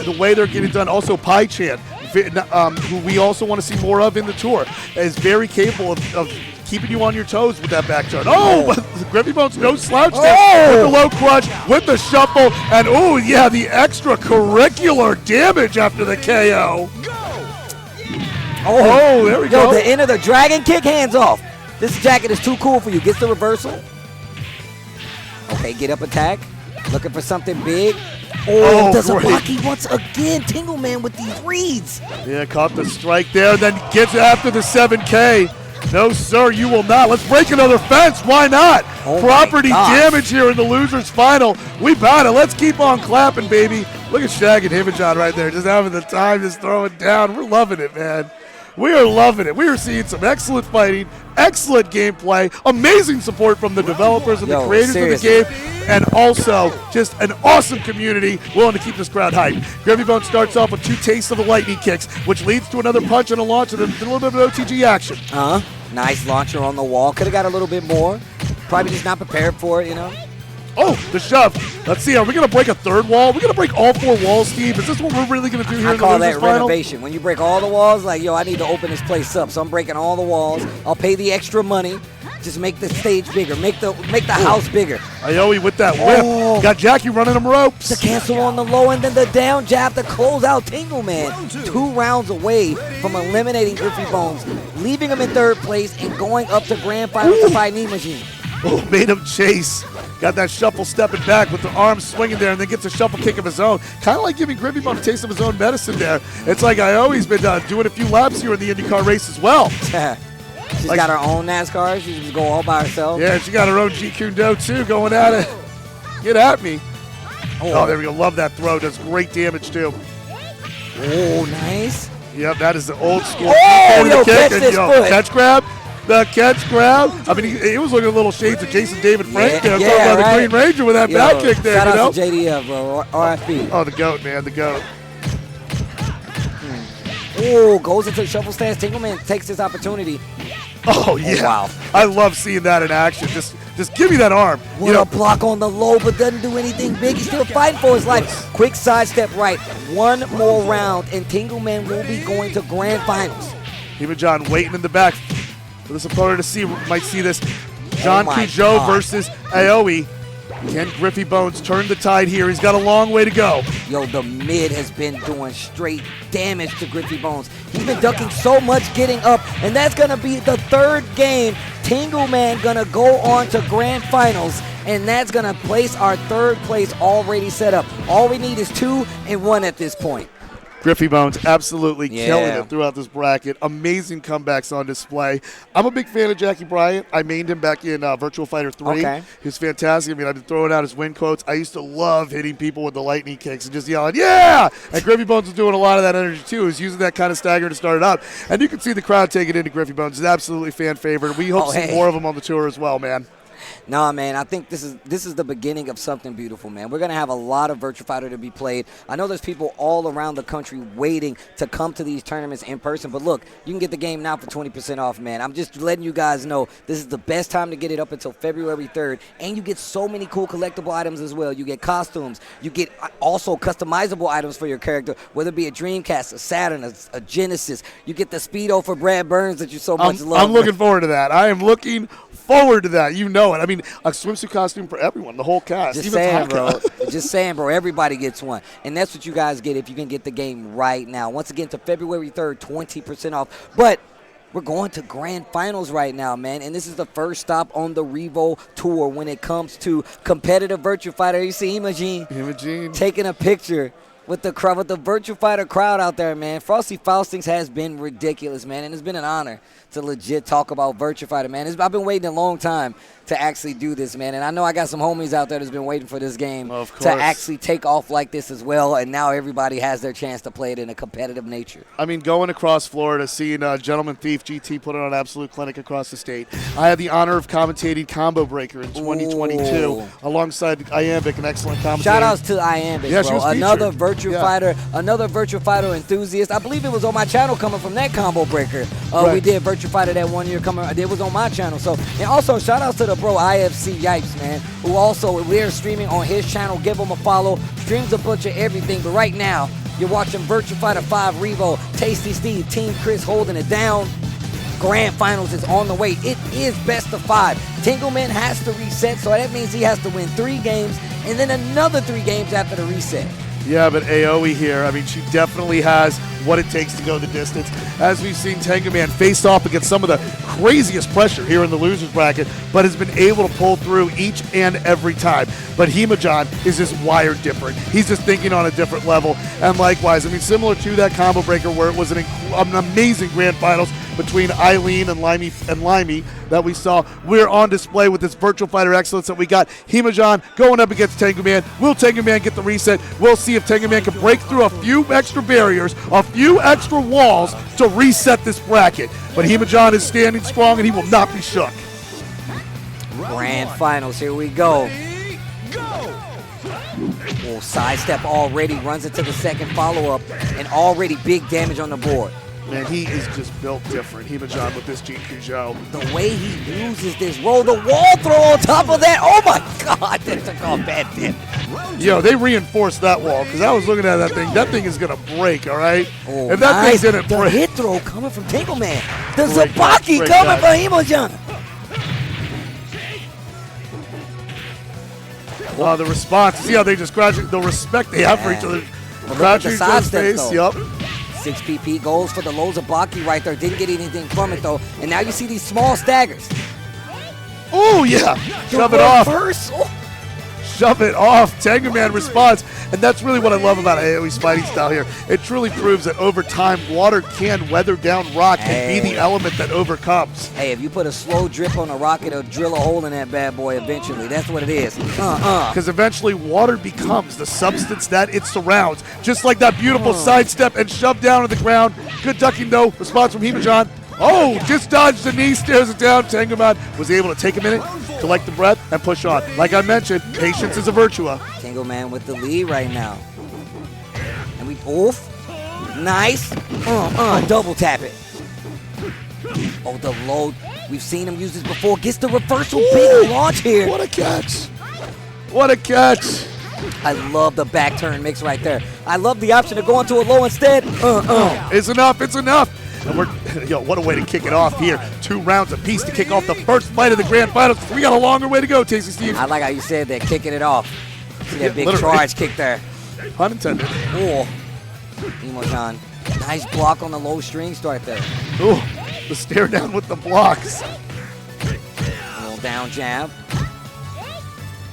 the way they're getting done. Also, Pai Chan, who we also want to see more of in the tour, is very capable of keeping you on your toes with that back turn. Oh, but GriffyBones no slouch there with the low crutch, with the shuffle, and oh yeah, the extracurricular damage after the KO. Oh, there we go. The end of the dragon kick, hands off. This jacket is too cool for you. Gets the reversal. Okay, get up attack. Looking for something big. Oh, does a blocky once again. Tenguman with these reads. Yeah, caught the strike there, then gets after the 7K. No, sir, you will not. Let's break another fence. Why not? Property damage here in the Losers Final. We bout it. Let's keep on clapping, baby. Look at Shag and Himajean right there, just having the time, just throwing down. We're loving it, man. We are loving it. We are seeing some excellent fighting, excellent gameplay, amazing support from the developers and the creators of the game, and also just an awesome community willing to keep this crowd hyped. GriffyBones starts off with 2 tastes of the lightning kicks, which leads to another punch and a launch and a little bit of OTG action. Nice launcher on the wall. Could have got a little bit more. Probably just not prepared for it, you know. Oh, the shove. Let's see. Are we going to break a third wall? We're going to break all 4 walls, Steve. Is this what we're really going to do here I in the call losers that final? renovation. When you break all the walls, like, yo, I need to open this place up. So I'm breaking all the walls. I'll pay the extra money. Just make the stage bigger. Make the house bigger. Aoi with that whip. Oh. Got Jackie running them ropes. The cancel on the low, and then the down jab to close out Tenguman. 2 rounds away from eliminating GriffyBones, leaving him in 3rd place and going up to grand finals to fight Himajean. Oh, made him chase. Got that shuffle stepping back with the arms swinging there, and then gets a shuffle kick of his own. Kind of like giving GriffyBones a taste of his own medicine there. It's like Aoi's been doing a few laps here in the IndyCar race as well. She's got her own NASCAR. She just go all by herself. Yeah, she got her own Jeet Do too going at it. Get at me. Oh, there we go. Love that throw. Does great damage too. Oh, nice. Yep, that is the old school. Oh, yo, kick. catch this foot. Catch grab. The catch grab. I mean, he was looking a little shades of Jason David Frank there. Talking about the Green Ranger with that back kick there. Shout out to JDF, bro. RFP. Oh, the GOAT, man. The GOAT. Oh, goes into the shuffle stance. Tenguman takes this opportunity. Oh, yeah. Oh, wow. I love seeing that in action. Just give me that arm. What a block on the low, but doesn't do anything big. He's still fighting for his life. Quick sidestep right. 1 more round, and Tenguman will be going to grand finals. Himajean waiting in the back for this opponent to see. Might see this. John Peugeot versus Aoi. Can GriffyBones turn the tide here? He's got a long way to go. Yo, the mid has been doing straight damage to GriffyBones. He's been ducking so much getting up, and that's going to be the 3rd game. Tenguman going to go on to grand finals, and that's going to place our 3rd place already set up. All we need is 2 and 1 at this point. GriffyBones absolutely killing it throughout this bracket. Amazing comebacks on display. I'm a big fan of Jackie Bryant. I mained him back in Virtual Fighter 3. Okay. He was fantastic. I mean, I've been throwing out his win quotes. I used to love hitting people with the lightning kicks and just yelling, yeah! And GriffyBones was doing a lot of that energy, too. He was using that kind of stagger to start it up. And you can see the crowd taking into GriffyBones. He's absolutely fan favorite. We hope to see more of him on the tour as well, man. Nah, man, I think this is the beginning of something beautiful, man. We're going to have a lot of Virtua Fighter to be played. I know there's people all around the country waiting to come to these tournaments in person, but look, you can get the game now for 20% off, man. I'm just letting you guys know this is the best time to get it up until February 3rd, and you get so many cool collectible items as well. You get costumes. You get also customizable items for your character, whether it be a Dreamcast, a Saturn, a Genesis. You get the Speedo for Brad Burns that you so much love. I'm looking forward to that. I am looking forward to that. You know it. I mean, a swimsuit costume for everyone, the whole cast. Just even saying, Taka. bro. Just saying, bro. Everybody gets one. And that's what you guys get if you can get the game right now. Once again, to February 3rd, 20% off. But we're going to grand finals right now, man. And this is the first stop on the Revo tour when it comes to competitive Virtua Fighter. You see Himajean taking a picture with the Virtua Fighter crowd out there, man. Frosty Faustings has been ridiculous, man. And it's been an honor to legit talk about Virtua Fighter, man. I've been waiting a long time to actually do this, man. And I know I got some homies out there that's been waiting for this game to actually take off like this as well. And now everybody has their chance to play it in a competitive nature. I mean, going across Florida, seeing Gentleman Thief GT put on an absolute clinic across the state. I had the honor of commentating Combo Breaker in 2022 alongside Iambic, an excellent commentator. Shout outs to Iambic, yeah, bro. Another Virtua Fighter enthusiast. I believe it was on my channel coming from that Combo Breaker. We did Virtua Fighter that one year coming. It was on my channel. So, and also shout outs to the bro IFCYipeS, man, who also we're streaming on his channel. Give him a follow. Streams a bunch of everything. But right now, you're watching Virtua Fighter 5 Revo. Tasty Steve, Team Chris holding it down. Grand Finals is on the way. It is best of 5. Tenguman has to reset, so that means he has to win 3 games and then another 3 games after the reset. Yeah, but Aoi here, I mean, she definitely has what it takes to go the distance. As we've seen Tenguman face off against some of the craziest pressure here in the losers bracket, but has been able to pull through each and every time. But Himajean is just wired different. He's just thinking on a different level. And likewise, I mean, similar to that Combo Breaker where it was an amazing grand finals between Eileen and Limey that we saw. We're on display with this Virtua Fighter excellence that we got. Himajean going up against Tenguman. Will Tenguman get the reset? We'll see if Tenguman can break through a few extra barriers, a few extra walls to reset this bracket. But Himajean is standing strong and he will not be shook. Grand Finals, here we go. Sidestep already, runs into the second follow-up, and already big damage on the board. Man, he is just built different. Himajean with this Jinkujo. The way he uses this roll, the wall throw on top of that. Oh my God, that took off bad dip. Yo, they reinforced that wall because I was looking at that thing. That thing is going to break, all right? Oh, if that nice. thing didn't the break. hit throw coming from Tenguman. The Great Zabaki great coming guy. from Himajean. The response. See how they just graduate the respect they have for each other. But look at the Crouching side to steps, face. though. Yup. 6 PP goes for the low Zabaki right there. Didn't get anything from it, though. And now you see these small staggers. Oh, yeah. Shove The it off. reverse. Oh. Shove it off. Tenguman responds. And that's really what I love about AoE's fighting style here. It truly proves that over time, water can weather down rock and be the element that overcomes. Hey, if you put a slow drip on a rock, it'll drill a hole in that bad boy eventually. That's what it is. Because eventually water becomes the substance that it surrounds. Just like that beautiful sidestep and shove down to the ground. Good ducking though. Response from Himajean. Oh, just dodged the knee, stares it down. Tenguman was able to take a minute, collect the breath, and push on. Like I mentioned, patience is a virtua. Tenguman with the lead right now. And we oof. Nice. Double tap it. Oh, the load. We've seen him use this before. Gets the reversal. Big launch here. What a catch. What a catch. I love the back turn mix right there. I love the option to go into a low instead. It's enough. It's enough. And we're, what a way to kick it off here. 2 rounds apiece to kick off the first fight of the grand finals. We got a longer way to go, Tasty Steve. I like how you said that, kicking it off. See that big literally. charge kick there. Pun intended. Oh, Himajean. Nice block on the low string start there. Ooh, the stare down with the blocks. Little down jab.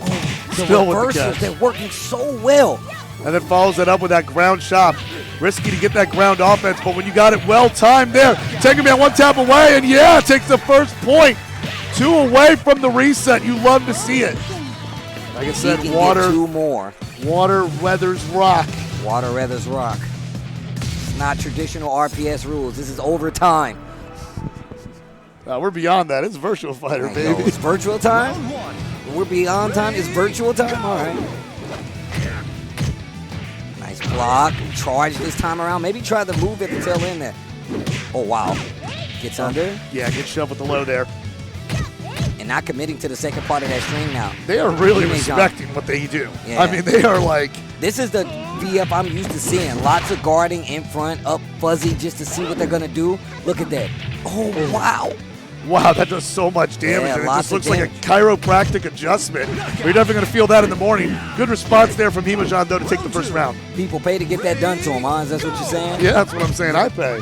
Oh, the Still with the reversals, catch. they're working so well. And then follows it up with that ground chop. Risky to get that ground offense, but when you got it well timed there, Tenguman 1 tap away, and yeah, takes the first point. 2 away from the reset. You love to see it. Like I said, He can water, get 2 more. water weathers rock. Water weathers rock. It's not traditional RPS rules. This is overtime. We're beyond that. It's virtual fighter, I know. baby. It's virtual time? We're beyond time. It's virtual time? All right. Nice block. Charge this time around. Maybe try the move at the tail end there. Oh, wow. Gets under. Yeah, get shoved with the low there. And not committing to the second part of that string now. They are really Himajean. respecting what they do. Yeah. I mean, they are like, This is the VF I'm used to seeing. Lots of guarding in front, up fuzzy, just to see what they're going to do. Look at that. Oh, wow. wow, that does so much damage. Yeah, And it lots just of looks like a damage. chiropractic adjustment. You're definitely going to feel that in the morning. Good response there from Himajean, though, to take the first round. People pay to get that done to them, huh? Is that what you're saying? Yeah, that's what I'm saying. I pay.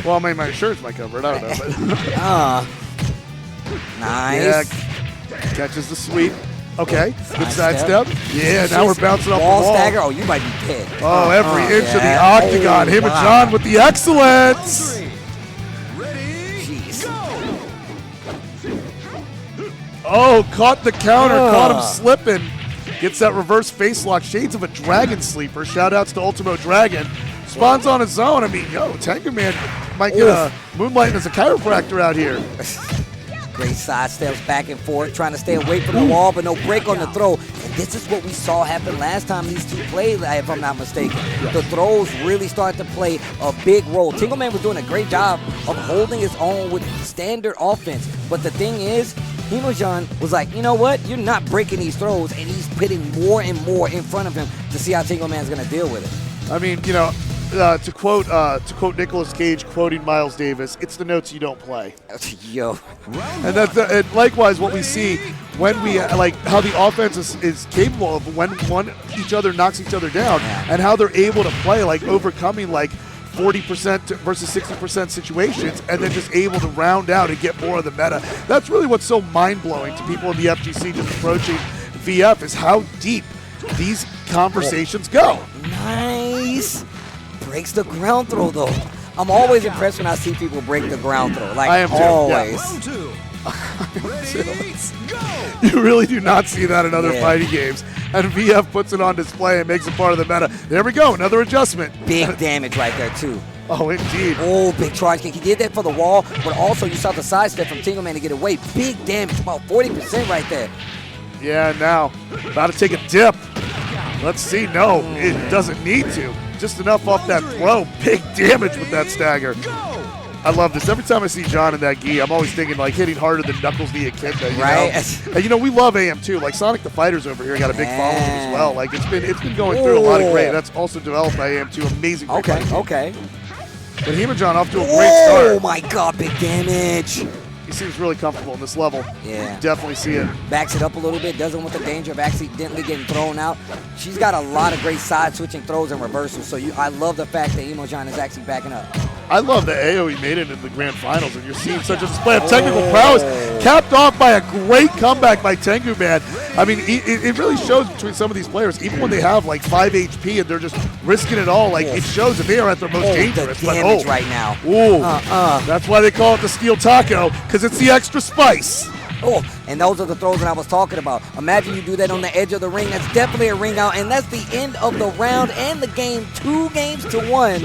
Well, maybe my shirts might cover it. I don't know. But Nice. yeah, catches the sweep. Okay, good Sidestep. sidestep. Yeah, now we're bouncing off the wall wall. stagger. Oh, you might be dead. Oh, every inch of the yeah. octagon. Oh, Himajean wow. with the excellence. Jeez. Oh, caught the counter, caught him slipping. Gets that reverse face lock. Shades of a dragon sleeper. Shout outs to Ultimo Dragon. Spawns on his own. I mean, yo, Tenguman might get a moonlighting as a chiropractor out here. Great side steps back and forth, trying to stay away from the wall, but no break on the throw. And this is what we saw happen last time these two played, if I'm not mistaken. The throws really start to play a big role. Tenguman was doing a great job of holding his own with standard offense. But the thing is, Himajean was like, you know what? You're not breaking these throws, and he's putting more and more in front of him to see how Tenguman's going to deal with it. I mean, you know, to quote Nicolas Cage quoting Miles Davis, it's the notes you don't play. Yo. And that's and likewise what we see when we like how the offense is capable of when each other knocks each other down, and how they're able to play like overcoming like 40% versus 60% situations, and then just able to round out and get more of the meta. That's really what's so mind-blowing to people in the FGC just approaching VF, is how deep these conversations go. Nice. Breaks the ground throw, though. I'm always impressed when I see people break the ground throw. Like, I am too, always. You really do not see that in other Yeah. fighting games. And VF puts it on display and makes it part of the meta. There we go, another adjustment. Big damage right there, too. Oh, indeed. Oh, big charge kick. He did that for the wall, but also you saw the side step from Tenguman to get away. Big damage, about 40% right there. Yeah, now, about to take a dip. Let's see. No, it doesn't need to. just enough off that throw. Big damage with that stagger. I love this. Every time I see John in that gi, I'm always thinking like hitting harder than Knuckles the Echidna, you know? And we love AM too. Like Sonic the Fighters over here got a big following as well. Like it's been going through a lot of great. That's also developed by AM too. Amazing. Okay. But Himajean off to a great start. Oh my God, big damage. He seems really comfortable in this level. Yeah. You definitely see it. Backs it up a little bit, doesn't want the danger of accidentally getting thrown out. She's got a lot of great side switching throws and reversals, so I love the fact that Himajean is actually backing up. I love that AoE made it in the grand finals, and you're seeing such a display of technical prowess, capped off by a great comeback by Tenguman. I mean, it really shows between some of these players, even when they have like 5 HP and they're just risking it all, like it shows that they are at their most dangerous. The damage right now. That's why they call it the steel taco, because it's the extra spice. And those are the throws that I was talking about. Imagine you do that on the edge of the ring. That's definitely a ring out, and that's the end of the round and the game. 2 games to 1.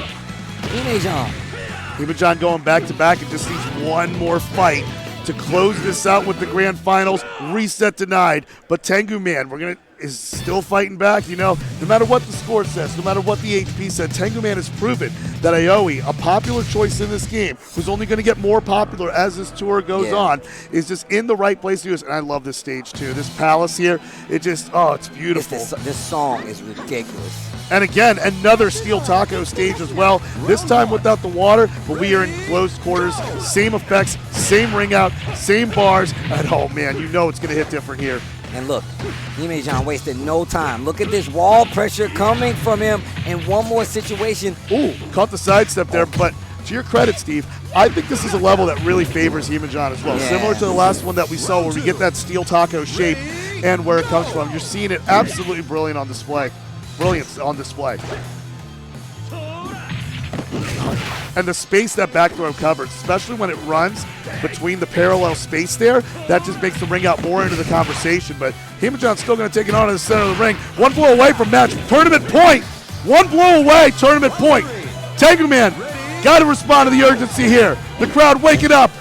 Himajean going back-to-back and just needs one more fight to close this out with the grand finals. Reset denied, but Tenguman, is still fighting back. No matter what the score says, no matter what the HP said, Tenguman has proven that Aoi, a popular choice in this game, who's only going to get more popular as this tour goes on, is just in the right place to do this. And I love this stage too. This palace here, it's beautiful. This song is ridiculous. And again, another steel taco stage as well. This time without the water, but we are in closed quarters. Same effects, same ring out, same bars. And oh man, it's going to hit different here. And look, Himajean wasted no time. Look at this wall pressure coming from him in one more situation. Caught the sidestep there, but to your credit, Steve, I think this is a level that really favors Himajean as well. Yeah. Similar to the last one that we saw where we get that steel taco shape and where it comes from. You're seeing it absolutely brilliant on display. Brilliance on display. And the space that back throw covers, especially when it runs between the parallel space there, that just makes the ring out more into the conversation. But Himajean's still going to take it on in the center of the ring. One blow away from match tournament point. One blow away, tournament point. Tenguman got to respond to the urgency here. The crowd waking up,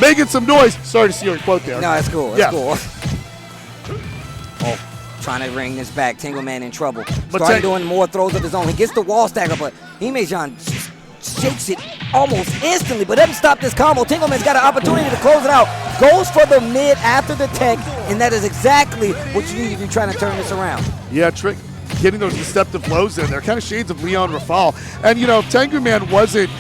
making some noise. Sorry to see your quote there. No, that's cool. That's cool. Trying to ring this back. Tenguman in trouble. Starting doing more throws of his own. He gets the wall stagger, but Himajean shakes it almost instantly, but doesn't stop this combo. Tenguman's got an opportunity to close it out. Goes for the mid after the tech, and that is exactly what you need if you're trying to turn this around. Yeah, Trick getting those deceptive blows in there, kind of shades of Leon Rafal. And Tenguman wasn't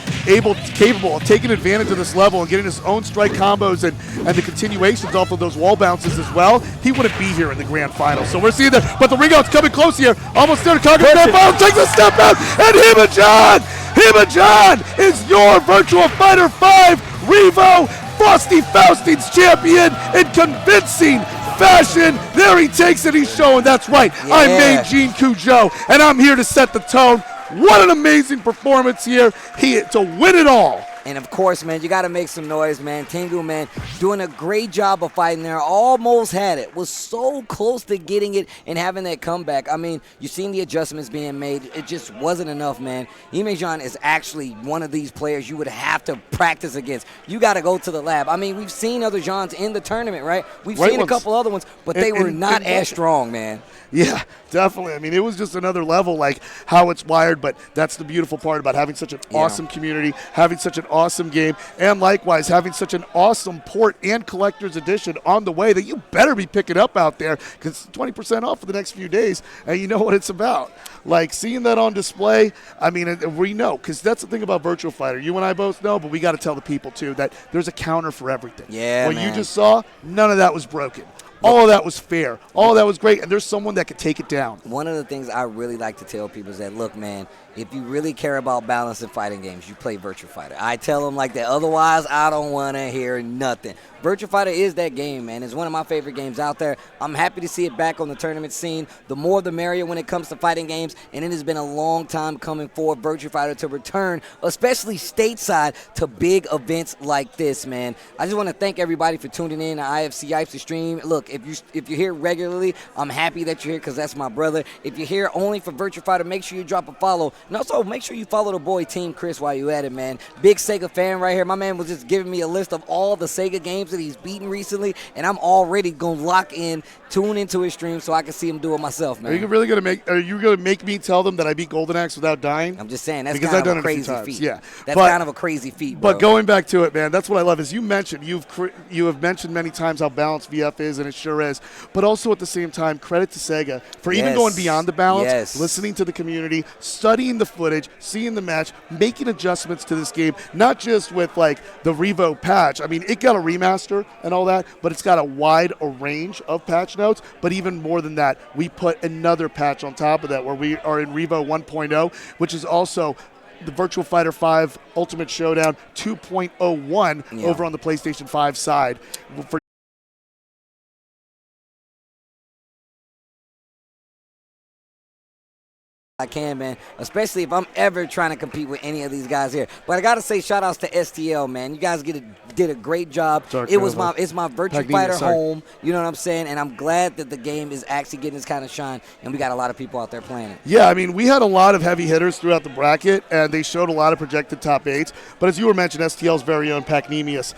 capable of taking advantage of this level and getting his own strike combos and the continuations off of those wall bounces as well. He wouldn't be here in the grand final. So we're seeing that, but the ring out's coming close here. Almost there to conquer the grand final, takes a step out, and Himajean is your Virtua Fighter 5 Revo Frosty Faustings champion in convincing fashion. There he takes it. He's showing that's right. Yeah. I'm Himajean Kujo, and I'm here to set the tone. What an amazing performance here. To win it all. And of course, man, you got to make some noise, man. Tenguman doing a great job of fighting there. Almost had it. Was so close to getting it and having that comeback. I mean, you've seen the adjustments being made. It just wasn't enough, man. Himajean is actually one of these players you would have to practice against. You got to go to the lab. I mean, we've seen other Jeans in the tournament, right? We've seen a couple other ones, but they were not as strong, man. Yeah, definitely. I mean, it was just another level, like how it's wired, but that's the beautiful part about having such an awesome community, having such an awesome game, and likewise having such an awesome port and collector's edition on the way that you better be picking up out there, because it's 20% off for the next few days, and you know what it's about. Like, seeing that on display, I mean, we know, because that's the thing about Virtua Fighter. You and I both know, but we got to tell the people, too, that there's a counter for everything. Yeah, what you just saw, none of that was broken. All of that was fair. All of that was great, and there's someone that could take it down. One of the things I really like to tell people is that, look, man, if you really care about balance in fighting games, you play Virtua Fighter. I tell them like that. Otherwise, I don't want to hear nothing. Virtua Fighter is that game, man. It's one of my favorite games out there. I'm happy to see it back on the tournament scene. The more the merrier when it comes to fighting games, and it has been a long time coming for Virtua Fighter to return, especially stateside, to big events like this, man. I just want to thank everybody for tuning in to IFCYipeS stream. Look, If you're here regularly, I'm happy that you're here because that's my brother. If you're here only for Virtua Fighter, make sure you drop a follow. And also, make sure you follow the boy Team Chris while you at it, man. Big Sega fan right here. My man was just giving me a list of all the Sega games that he's beaten recently, and I'm already going to lock in, tune into his stream so I can see him do it myself, man. Are you going to make me tell them that I beat Golden Axe without dying? I'm just saying, that's because kind I've done of a crazy it a few feat. times. Yeah. That's kind of a crazy feat, bro. But going back to it, man, that's what I love. As you mentioned, you have mentioned many times how balanced VF is, and it sure is. But also at the same time, credit to Sega for even going beyond the balance, listening to the community, studying the footage, seeing the match, making adjustments to this game, not just with like the Revo patch. I mean, it got a remaster and all that, but it's got a wide range of patch notes. But even more than that, we put another patch on top of that where we are in Revo 1.0, which is also the Virtua Fighter 5 Ultimate Showdown 2.01 over on the PlayStation 5 side. For I can, man, especially if I'm ever trying to compete with any of these guys here. But I got to say shout-outs to STL, man. You guys did a great job. It's my Virtua Fighter home, you know what I'm saying? And I'm glad that the game is actually getting this kind of shine, and we got a lot of people out there playing it. Yeah, I mean, we had a lot of heavy hitters throughout the bracket, and they showed a lot of projected top 8s. But as you were mentioning, STL's very own Pacneemius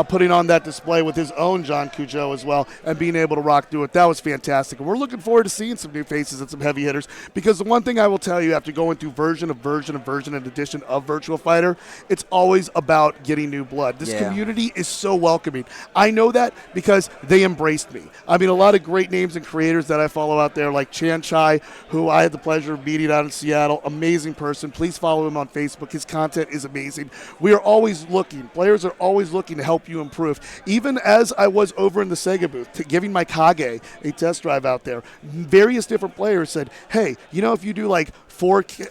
putting on that display with his own John Cujo as well and being able to rock through it. That was fantastic. And we're looking forward to seeing some new faces and some heavy hitters, because the one thing I will tell you after going through version and edition of Virtua Fighter, it's always about getting new blood. This community is so welcoming. I know that because they embraced me. I mean, a lot of great names and creators that I follow out there, like Chan Chai, who I had the pleasure of meeting out in Seattle. Amazing person. Please follow him on Facebook. His content is amazing. We are always looking. Players are always looking to help you improve. Even as I was over in the Sega booth, giving my Kage a test drive out there, various different players said, hey, you know, if you do like 4-6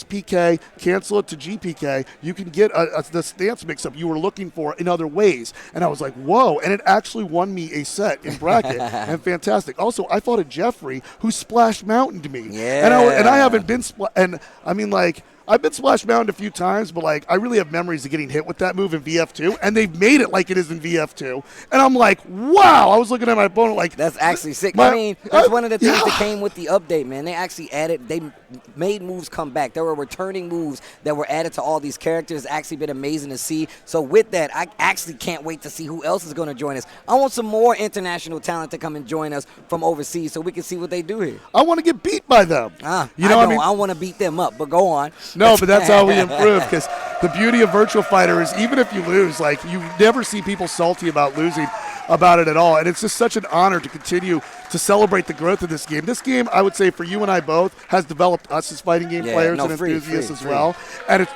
PK, cancel it to GPK, you can get the stance mix-up you were looking for in other ways. And I was like, whoa. And it actually won me a set in bracket. And fantastic. Also, I fought a Jeffrey who Splash Mountained me. Yeah. And I haven't been I've been Splash Mounted a few times, but like I really have memories of getting hit with that move in VF2, and they've made it like it is in VF2. And I'm like, wow! I was looking at my opponent like, that's actually sick. I mean, that's one of the things that came with the update, man. They actually they made moves come back. There were returning moves that were added to all these characters. It's actually been amazing to see. So with that, I actually can't wait to see who else is going to join us. I want some more international talent to come and join us from overseas so we can see what they do here. I want to get beat by them. I want to beat them up, but go on. No, but that's how we improve, because the beauty of Virtua Fighter is even if you lose, like you never see people salty about losing about it at all. And it's just such an honor to continue to celebrate the growth of this game. This game, I would say, for you and I both, has developed us as fighting game players and enthusiasts as well. And it's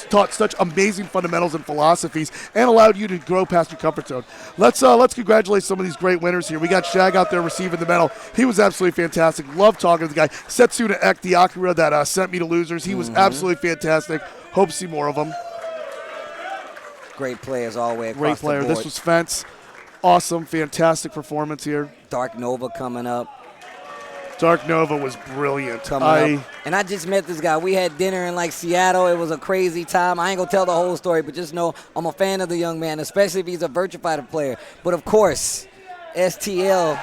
taught such amazing fundamentals and philosophies and allowed you to grow past your comfort zone. Let's congratulate some of these great winners here. We got Shag out there receiving the medal. He was absolutely fantastic. Love talking to the guy. Setsuna Ek, the Akira that sent me to losers. He was absolutely fantastic. Hope to see more of them. Great players all the way across Great player. the board. This was Fence. Awesome, fantastic performance here. Dark Nova coming up. Dark Nova was brilliant. Coming up. And I just met this guy. We had dinner in like Seattle. It was a crazy time. I ain't gonna tell the whole story, but just know I'm a fan of the young man, especially if he's a Virtua Fighter player. But of course, STL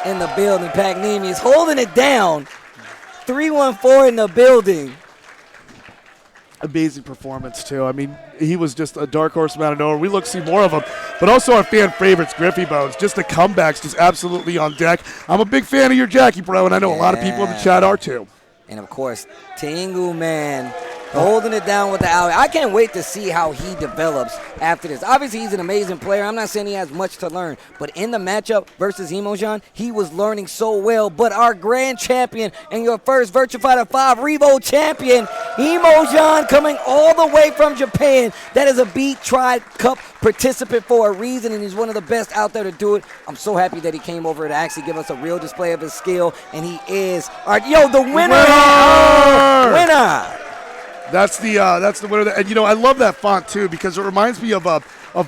in the building. Pacneemius holding it down. 314 in the building. Amazing performance, too. I mean, he was just a dark horse out of nowhere. We look to see more of him. But also our fan favorites, GriffyBones. Just the comebacks, just absolutely on deck. I'm a big fan of your Jackie, bro, and I know a lot of people in the chat are, too. And, of course, Tenguman holding it down with the alley. I can't wait to see how he develops after this. Obviously, he's an amazing player. I'm not saying he has much to learn. But in the matchup versus Himajean, he was learning so well. But our grand champion and your first Virtua Fighter 5 Revo champion, Himajean, coming all the way from Japan. That is a Beat Tried Cup participant for a reason, and he's one of the best out there to do it. I'm so happy that he came over to actually give us a real display of his skill, and he is the winner! Winner! That's the winner. And, I love that font, too, because it reminds me of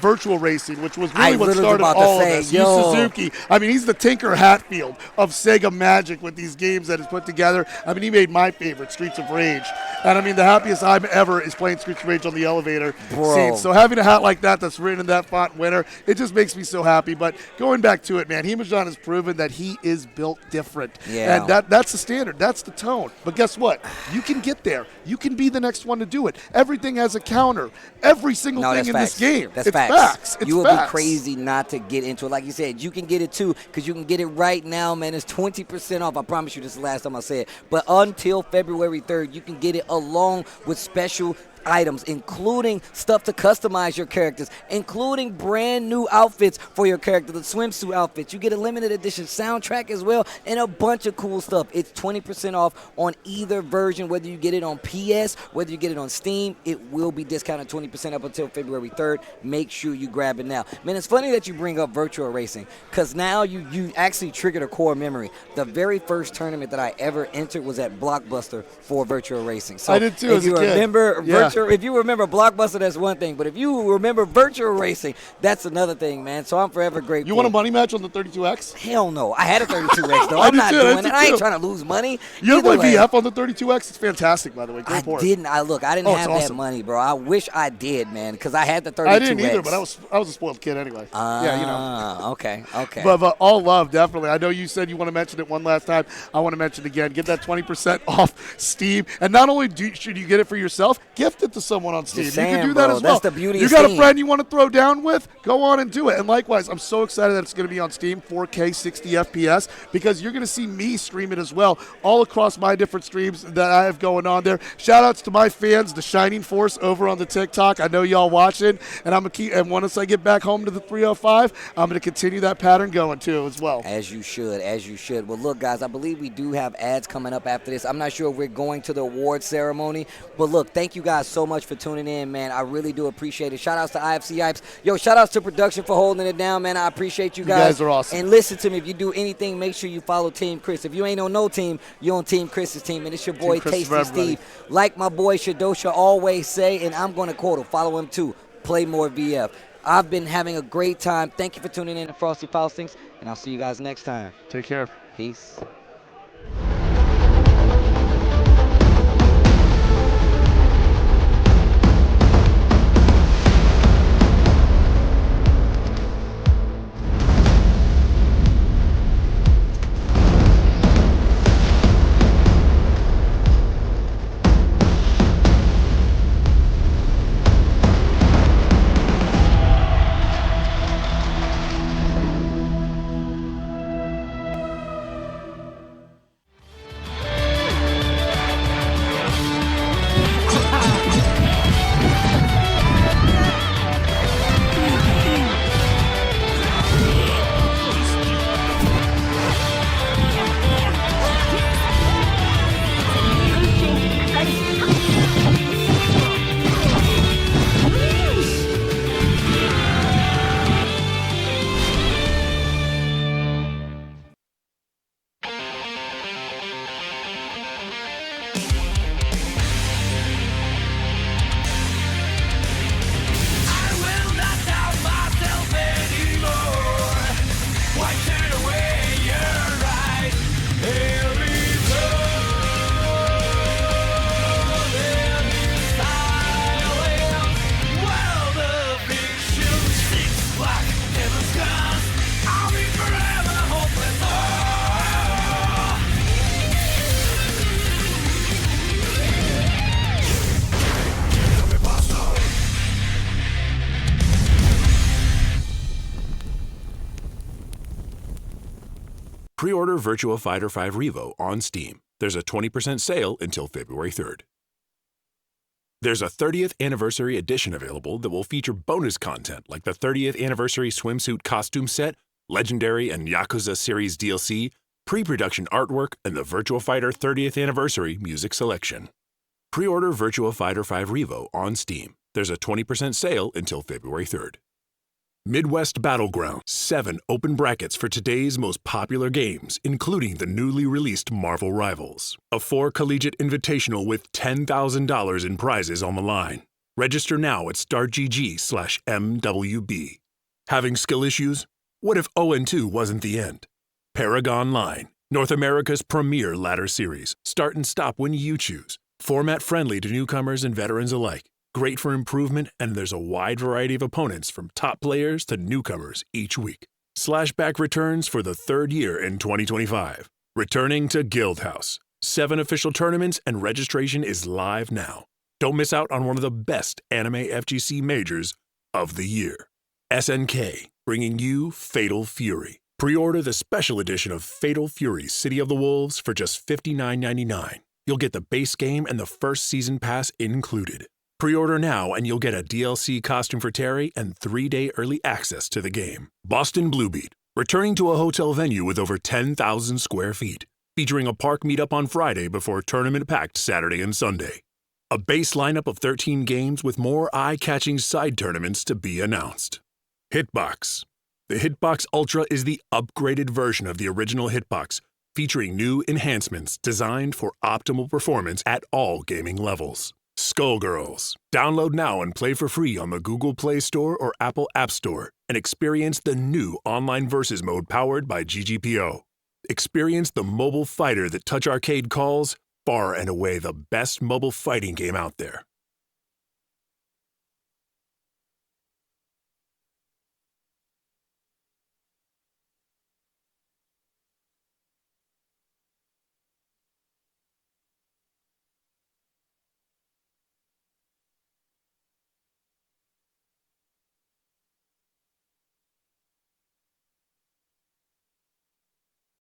virtual racing, which was really what started all of this. Yu Suzuki. I mean, he's the Tinker Hatfield of Sega Magic with these games that he's put together. I mean, he made my favorite, Streets of Rage. And I mean, the happiest I'm ever is playing Screech Rage on the elevator Bro. scene. So having a hat like that that's written in that font winner, it just makes me so happy. But going back to it, man, Himajean has proven that he is built different. Yeah. And that's the standard. That's the tone. But guess what? You can get there. You can be the next one to do it. Everything has a counter. Every single thing that's in facts. this game. That's it's facts. It's you would facts. be crazy not to get into it. Like you said, you can get it too, because you can get it right now, man. It's 20% off. I promise you, this is the last time I say it. But until February 3rd, you can get it along with special items, including stuff to customize your characters, including brand new outfits for your character, the swimsuit outfits. You get a limited edition soundtrack as well, and a bunch of cool stuff. It's 20% off on either version, whether you get it on PS, whether you get it on Steam. It will be discounted 20% up until February 3rd. Make sure you grab it now. Man, it's funny that you bring up virtual racing, because now you actually triggered a core memory. The very first tournament that I ever entered was at Blockbuster for virtual racing. So I did too if as a you kid. remember Yeah. if you remember Blockbuster, that's one thing. But if you remember virtual racing, that's another thing, man. So I'm forever grateful. You want a money match on the 32X? Hell no. I had a 32X, though. I I'm did not too, I doing did it. I ain't too. trying to lose money. You ever Either play way, VF on the 32X? It's fantastic, by the way. Great I port. didn't. I didn't Oh, have it's that awesome. money, bro. I wish I did, man, because I had the 32X. I didn't either, but I was a spoiled kid anyway. Yeah, you know. Okay. But all love, definitely. I know you said you want to mention it one last time. I want to mention it again. Get that 20% off Steam. And not only should you get it for yourself, gift it to someone on Steam. Just You saying, can do that bro. as well. That's the beauty You of got a Steam. friend you want to throw down with? Go on and do it. And likewise, I'm so excited that it's going to be on Steam, 4K, 60 FPS, because you're going to see me stream it as well, all across my different streams that I have going on there. Shout outs to my fans, the Shining Force over on the TikTok. I know y'all watching, and I'm going to keep. And once I get back home to the 305, I'm going to continue that pattern going too as well. As you should, as you should. Well, look, guys, I believe we do have ads coming up after this. I'm not sure if we're going to the award ceremony, but look, thank you guys so much for tuning in, man. I really do appreciate it. Shout outs to IFCYipeS. Yo, shout outs to production for holding it down, man. I appreciate you guys. You guys are awesome. And listen to me, if you do anything, make sure you follow Team Chris. If you ain't on no team, you're on Team Chris's team, and it's your boy Team Chris Tasty for everybody. Steve. Like my boy Shadosha always say, and I'm going to quote him, follow him too, play more VF. I've been having a great time. Thank you for tuning in to Frosty Faustings, and I'll see you guys next time. Take care. Peace. Pre-order Virtua Fighter 5 Revo on Steam. There's a 20% sale until February 3rd. There's a 30th anniversary edition available that will feature bonus content like the 30th anniversary swimsuit costume set, Legendary and Yakuza series DLC, pre-production artwork, and the Virtua Fighter 30th anniversary music selection. Pre-order Virtua Fighter 5 Revo on Steam. There's a 20% sale until February 3rd. Midwest Battleground, 7 open brackets for today's most popular games, including the newly released Marvel Rivals. A 4 collegiate invitational with $10,000 in prizes on the line. Register now at startgg/MWB. Having skill issues? What if 0-2 wasn't the end? Paragon Line, North America's premier ladder series. Start and stop when you choose. Format friendly to newcomers and veterans alike. Great for improvement, and there's a wide variety of opponents from top players to newcomers each week. Slashback returns for the third year in 2025. Returning to Guildhouse. 7 official tournaments and registration is live now. Don't miss out on one of the best anime FGC majors of the year. SNK, bringing you Fatal Fury. Pre-order the special edition of Fatal Fury City of the Wolves for just $59.99. You'll get the base game and the first season pass included. Pre-order now and you'll get a DLC costume for Terry and 3-day early access to the game. Boston Bluebeat, returning to a hotel venue with over 10,000 square feet, featuring a park meetup on Friday before tournament-packed Saturday and Sunday. A base lineup of 13 games with more eye-catching side tournaments to be announced. Hitbox. The Hitbox Ultra is the upgraded version of the original Hitbox, featuring new enhancements designed for optimal performance at all gaming levels. Skullgirls. Download now and play for free on the Google Play Store or Apple App Store and experience the new online versus mode powered by GGPO. Experience the mobile fighter that Touch Arcade calls far and away the best mobile fighting game out there.